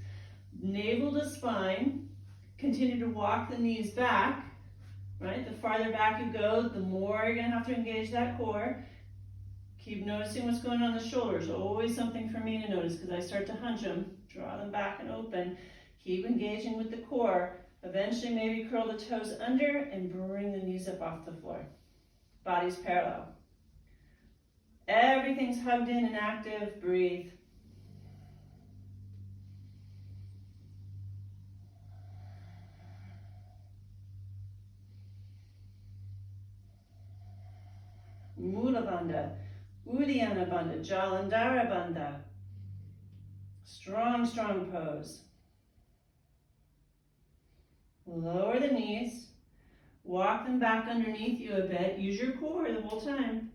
Navel to spine, continue to walk the knees back, right? The farther back you go, the more you're gonna have to engage that core. Keep noticing what's going on in the shoulders, always something for me to notice because I start to hunch them, draw them back and open. Keep engaging with the core. Eventually maybe curl the toes under and bring the knees up off the floor. Body's parallel. Everything's hugged in and active. Breathe. Mula Bandha, Uddiyana Bandha, Jalandhara Bandha. Strong, strong pose. Lower the knees. Walk them back underneath you a bit. Use your core the whole time.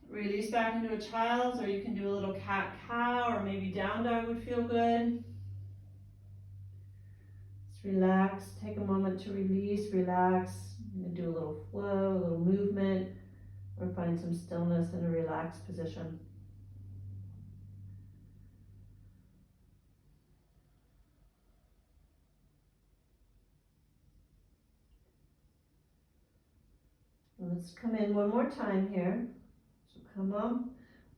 Release back into a child's, or you can do a little cat-cow, or maybe down dog would feel good. Just relax. Take a moment to release, relax. And do a little flow, a little movement, or find some stillness in a relaxed position. Let's come in one more time here. So come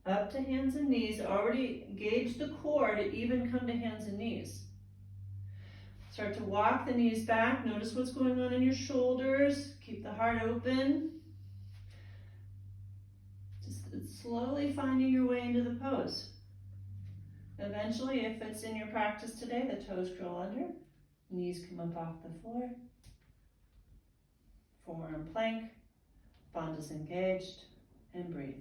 up to hands and knees. Already engage the core to even come to hands and knees. Start to walk the knees back. Notice what's going on in your shoulders. Keep the heart open. Just slowly finding your way into the pose. Eventually, if it's in your practice today, the toes curl under. Knees come up off the floor. Forearm plank. Bandha's engaged, and breathe.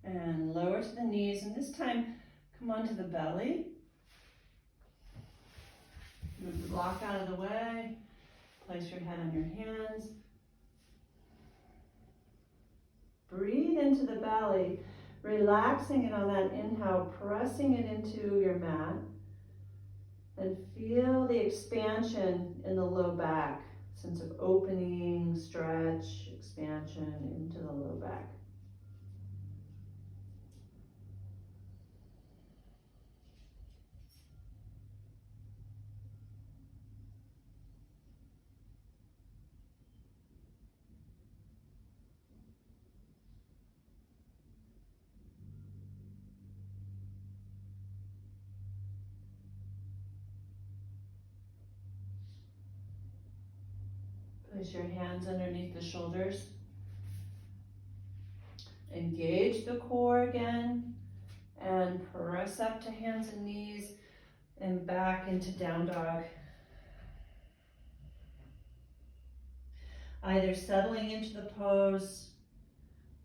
And lower to the knees, and this time come onto the belly. Move the block out of the way. Place your head on your hands. Breathe into the belly, relaxing it on that inhale, pressing it into your mat. And feel the expansion in the low back. Sense of opening, stretch, expansion into the low back. Place your hands underneath the shoulders. Engage the core again and press up to hands and knees and back into down dog. Either settling into the pose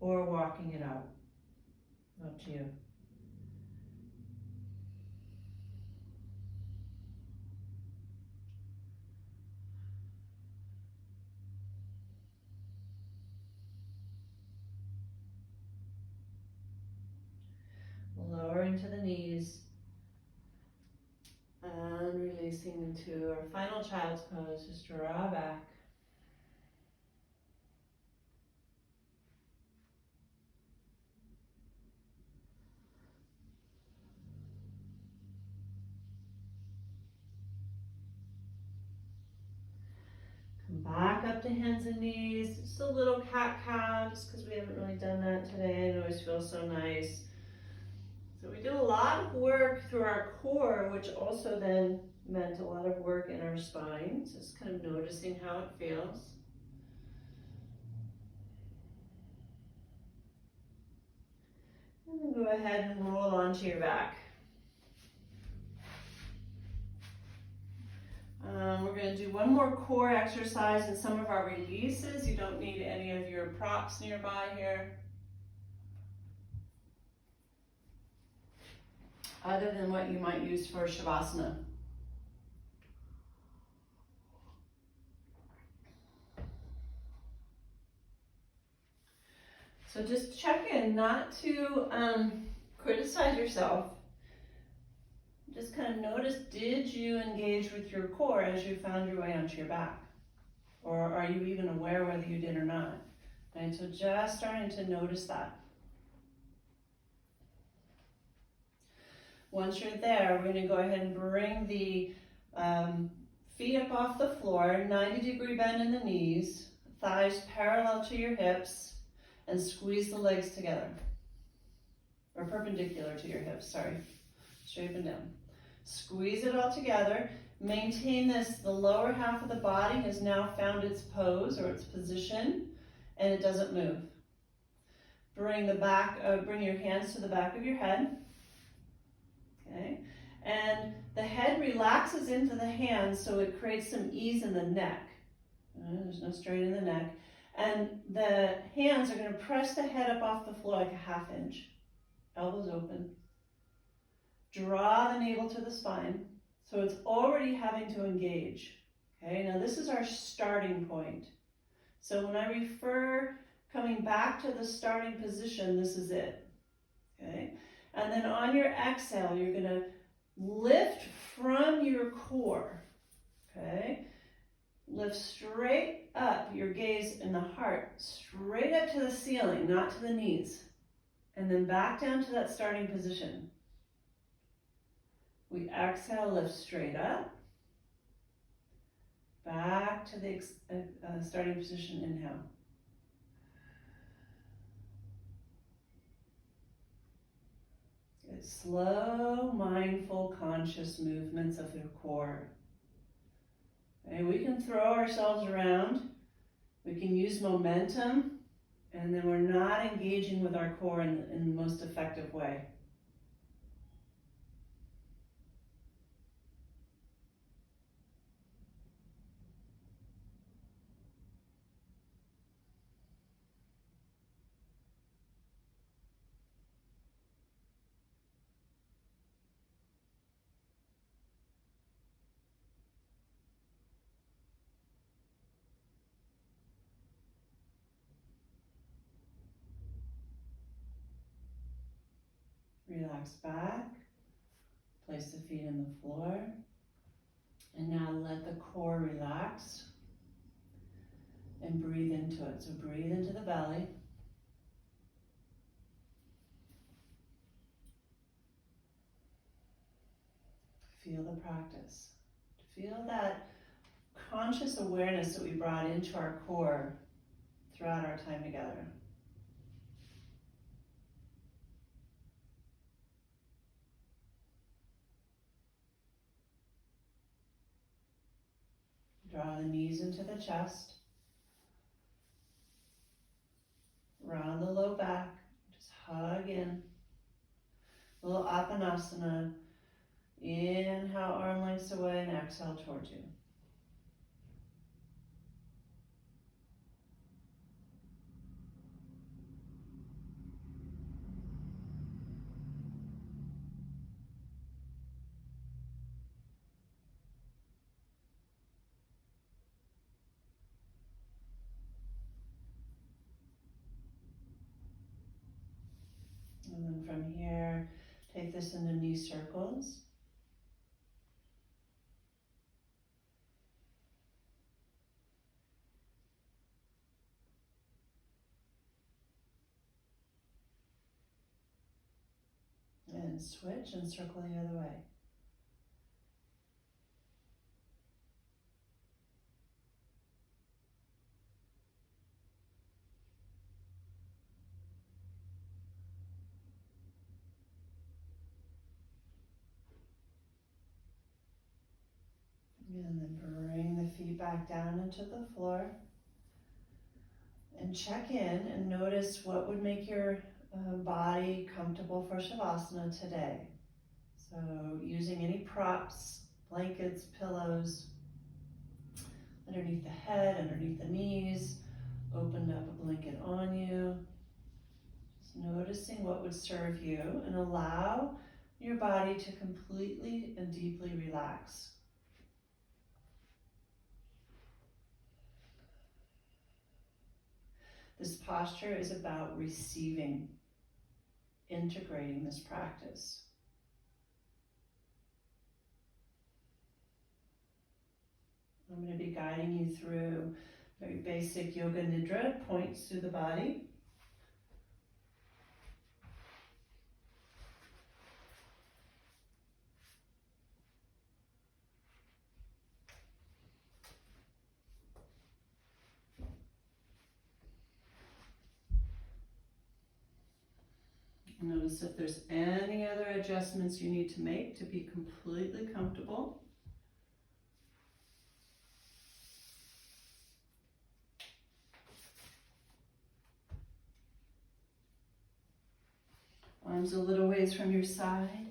or walking it out. Up to you. Lower into the knees and releasing into our final child's pose. Just draw back. Come back up to hands and knees. Just a little cat-cow, just because we haven't really done that today. It always feels so nice. So we did a lot of work through our core, which also then meant a lot of work in our spine. So just kind of noticing how it feels. And then go ahead and roll onto your back. We're going to do one more core exercise in some of our releases. You don't need any of your props nearby here, other than what you might use for Shavasana. So just check in, not to criticize yourself. Just kind of notice, did you engage with your core as you found your way onto your back? Or are you even aware whether you did or not? And so just starting to notice that. Once you're there, we're going to go ahead and bring the feet up off the floor, 90-degree bend in the knees, thighs parallel to your hips, and squeeze the legs together. Or perpendicular to your hips, sorry. Straight up and down. Squeeze it all together. Maintain this. The lower half of the body has now found its pose or its position, and it doesn't move. Bring your hands to the back of your head. Okay, and the head relaxes into the hands, so it creates some ease in the neck. There's no strain in the neck, and the hands are going to press the head up off the floor like a 1/2 inch. Elbows open. Draw the navel to the spine, so it's already having to engage. Okay, now this is our starting point. So when I refer coming back to the starting position, this is it. Okay, and then on your exhale, you're going to lift from your core. Okay, lift straight up, your gaze in the heart, straight up to the ceiling, not to the knees, and then back down to that starting position. We exhale, lift straight up, back to the starting position, inhale. Good. Slow, mindful, conscious movements of your core. Okay, we can throw ourselves around, we can use momentum, and then we're not engaging with our core in the most effective way. Relax back, place the feet on the floor, and now let the core relax and breathe into it. So breathe into the belly. Feel the practice. Feel that conscious awareness that we brought into our core throughout our time together. Draw the knees into the chest. around the low back. Just hug in. A little Apanasana. Inhale, arm lengths away, and exhale towards you. And then from here, take this into knee circles. And switch and circle the other way. And then bring the feet back down into the floor. And check in and notice what would make your body comfortable for Shavasana today. So using any props, blankets, pillows, underneath the head, underneath the knees, opened up a blanket on you. Just noticing what would serve you and allow your body to completely and deeply relax. This posture is about receiving, integrating this practice. I'm going to be guiding you through very basic yoga nidra, points through the body. Notice if there's any other adjustments you need to make to be completely comfortable. Arms a little ways from your side,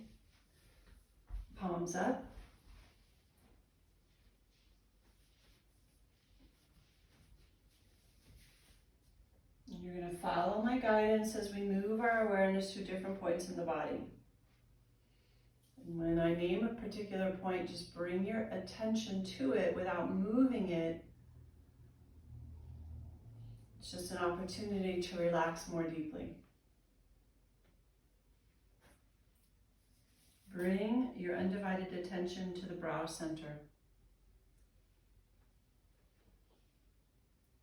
palms up. And you're going to follow my guidance as we move our awareness to different points in the body. And when I name a particular point, just bring your attention to it without moving it. It's just an opportunity to relax more deeply. Bring your undivided attention to the brow center,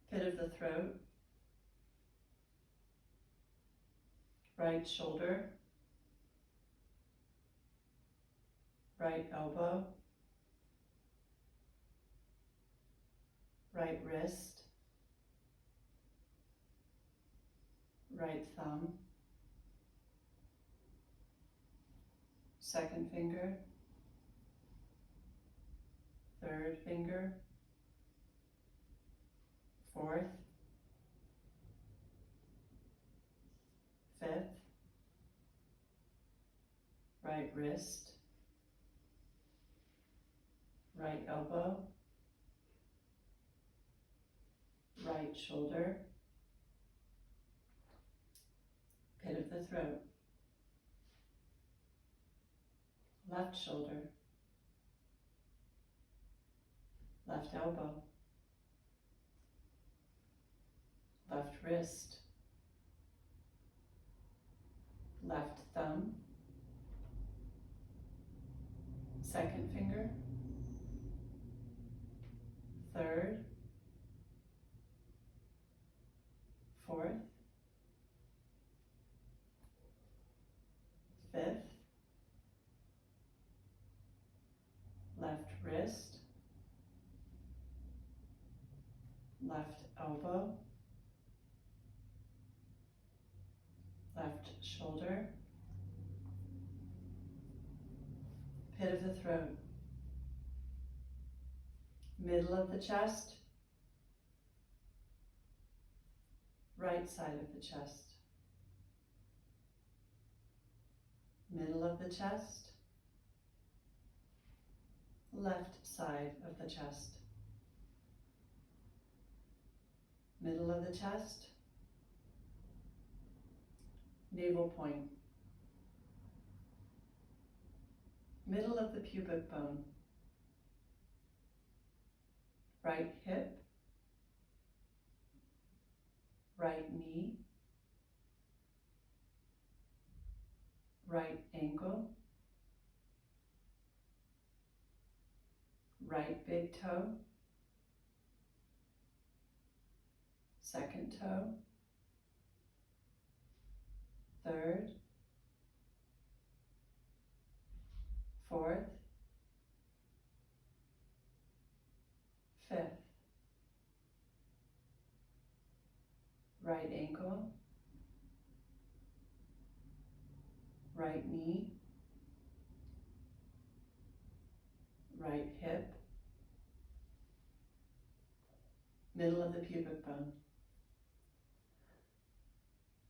pit of the throat, right shoulder, right elbow, right wrist, right thumb, second finger, third finger, fourth, fifth, right wrist, right elbow, right shoulder, pit of the throat, left shoulder, left elbow, left wrist, left thumb, second finger, third, fourth, fifth, left wrist, left elbow, left shoulder, pit of the throat, middle of the chest, right side of the chest, middle of the chest, left side of the chest, middle of the chest, navel point, middle of the pubic bone, right hip, right knee, right ankle, right big toe, second toe, third, fourth, fifth, right ankle, right knee, right hip, middle of the pubic bone,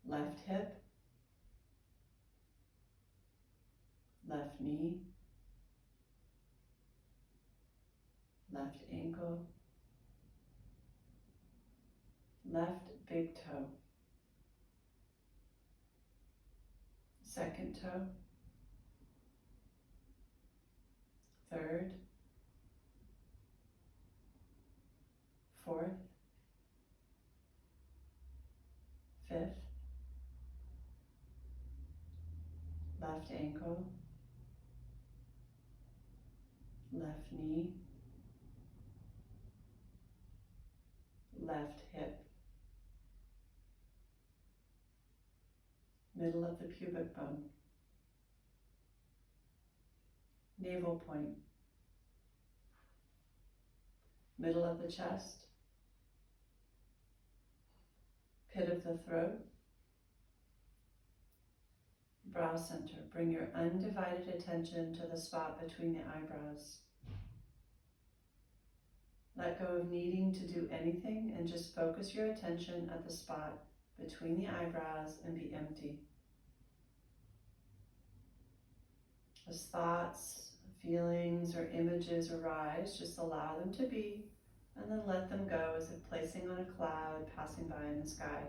left hip, left knee, left ankle, left big toe, second toe, third, fourth, fifth, left ankle, left knee, left hip, middle of the pubic bone, navel point, middle of the chest, pit of the throat, brow center. Bring your undivided attention to the spot between the eyebrows. Let go of needing to do anything and just focus your attention at the spot between the eyebrows and be empty. As thoughts, feelings, or images arise, just allow them to be and then let them go as if placing on a cloud passing by in the sky.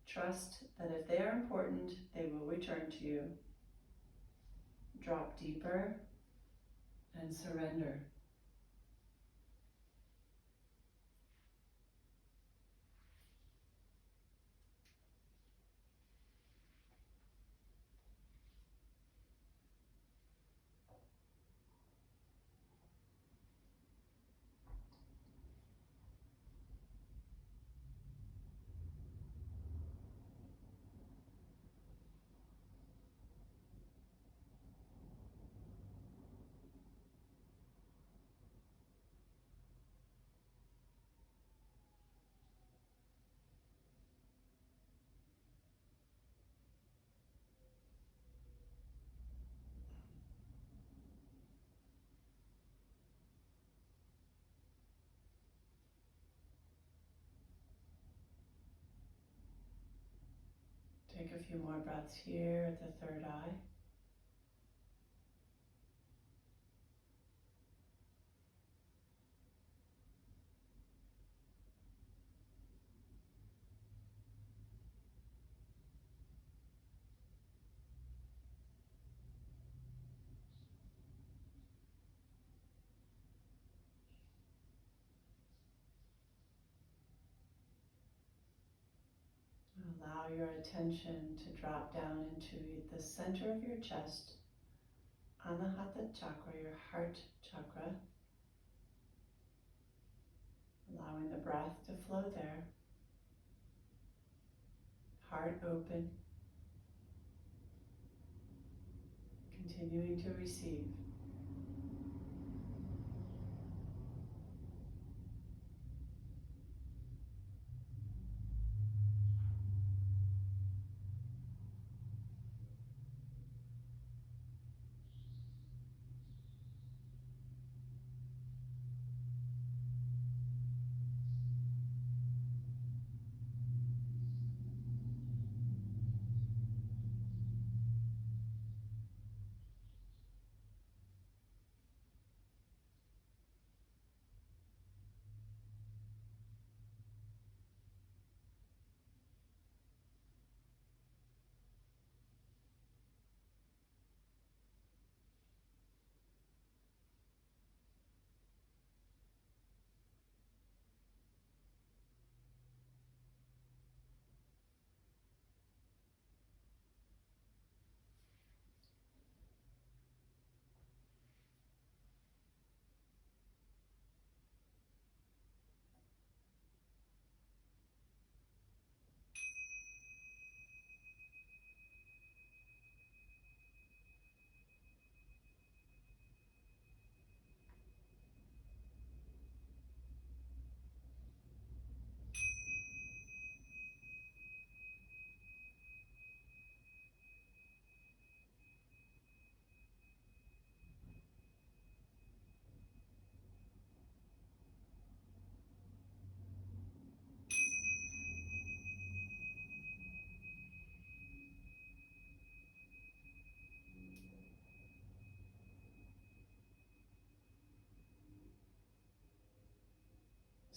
Trust that if they are important, they will return to you. Drop deeper and surrender. Take a few more breaths here at the third eye. Allow your attention to drop down into the center of your chest, Anahata chakra, your heart chakra. Allowing the breath to flow there. Heart open. Continuing to receive.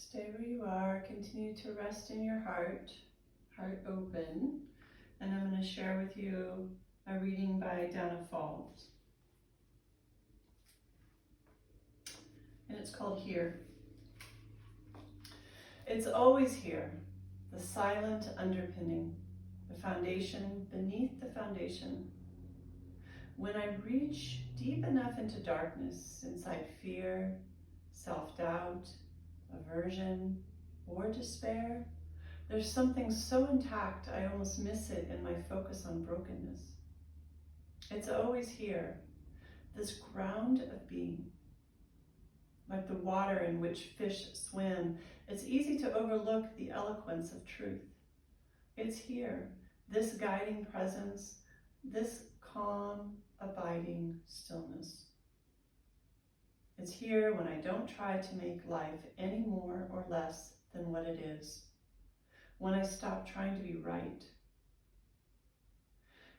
Stay where you are. Continue to rest in your heart, heart open. And I'm going to share with you a reading by Dana Falls. And it's called Here. It's always here, the silent underpinning, the foundation beneath the foundation. When I reach deep enough into darkness, inside fear, self-doubt, aversion, or despair, there's something so intact I almost miss it in my focus on brokenness. It's always here, this ground of being. Like the water in which fish swim, it's easy to overlook the eloquence of truth. It's here, this guiding presence, this calm, abiding stillness. It's here when I don't try to make life any more or less than what it is, when I stop trying to be right.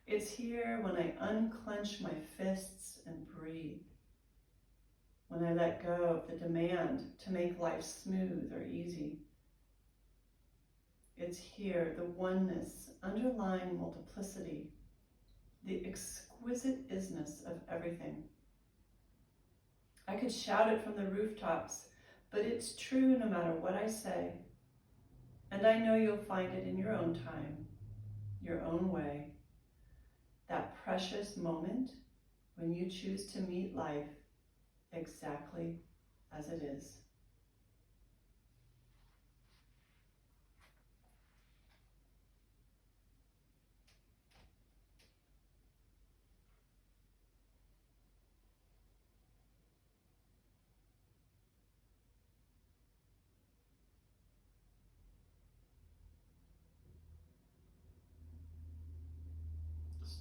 It's here when I unclench my fists and breathe, when I let go of the demand to make life smooth or easy. It's here, the oneness, underlying multiplicity, the exquisite isness of everything. I could shout it from the rooftops, but it's true no matter what I say. And I know you'll find it in your own time, your own way. That precious moment when you choose to meet life exactly as it is.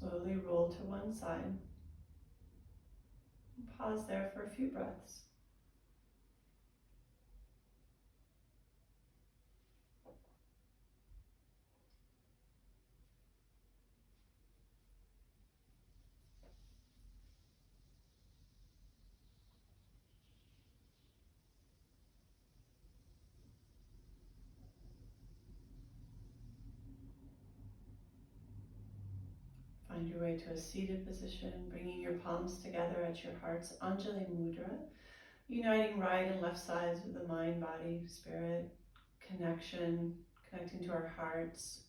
Slowly roll to one side. And pause there for a few breaths. Find your way to a seated position, bringing your palms together at your heart's Anjali Mudra, uniting right and left sides with the mind, body, spirit, connection, connecting to our hearts.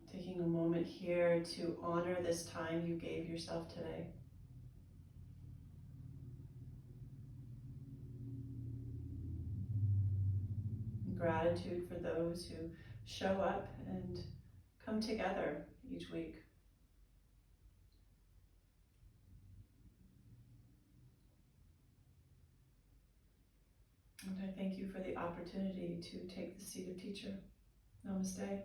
Taking a moment here to honor this time you gave yourself today. Gratitude for those who show up and come together each week. And I thank you for the opportunity to take the seat of teacher. Namaste.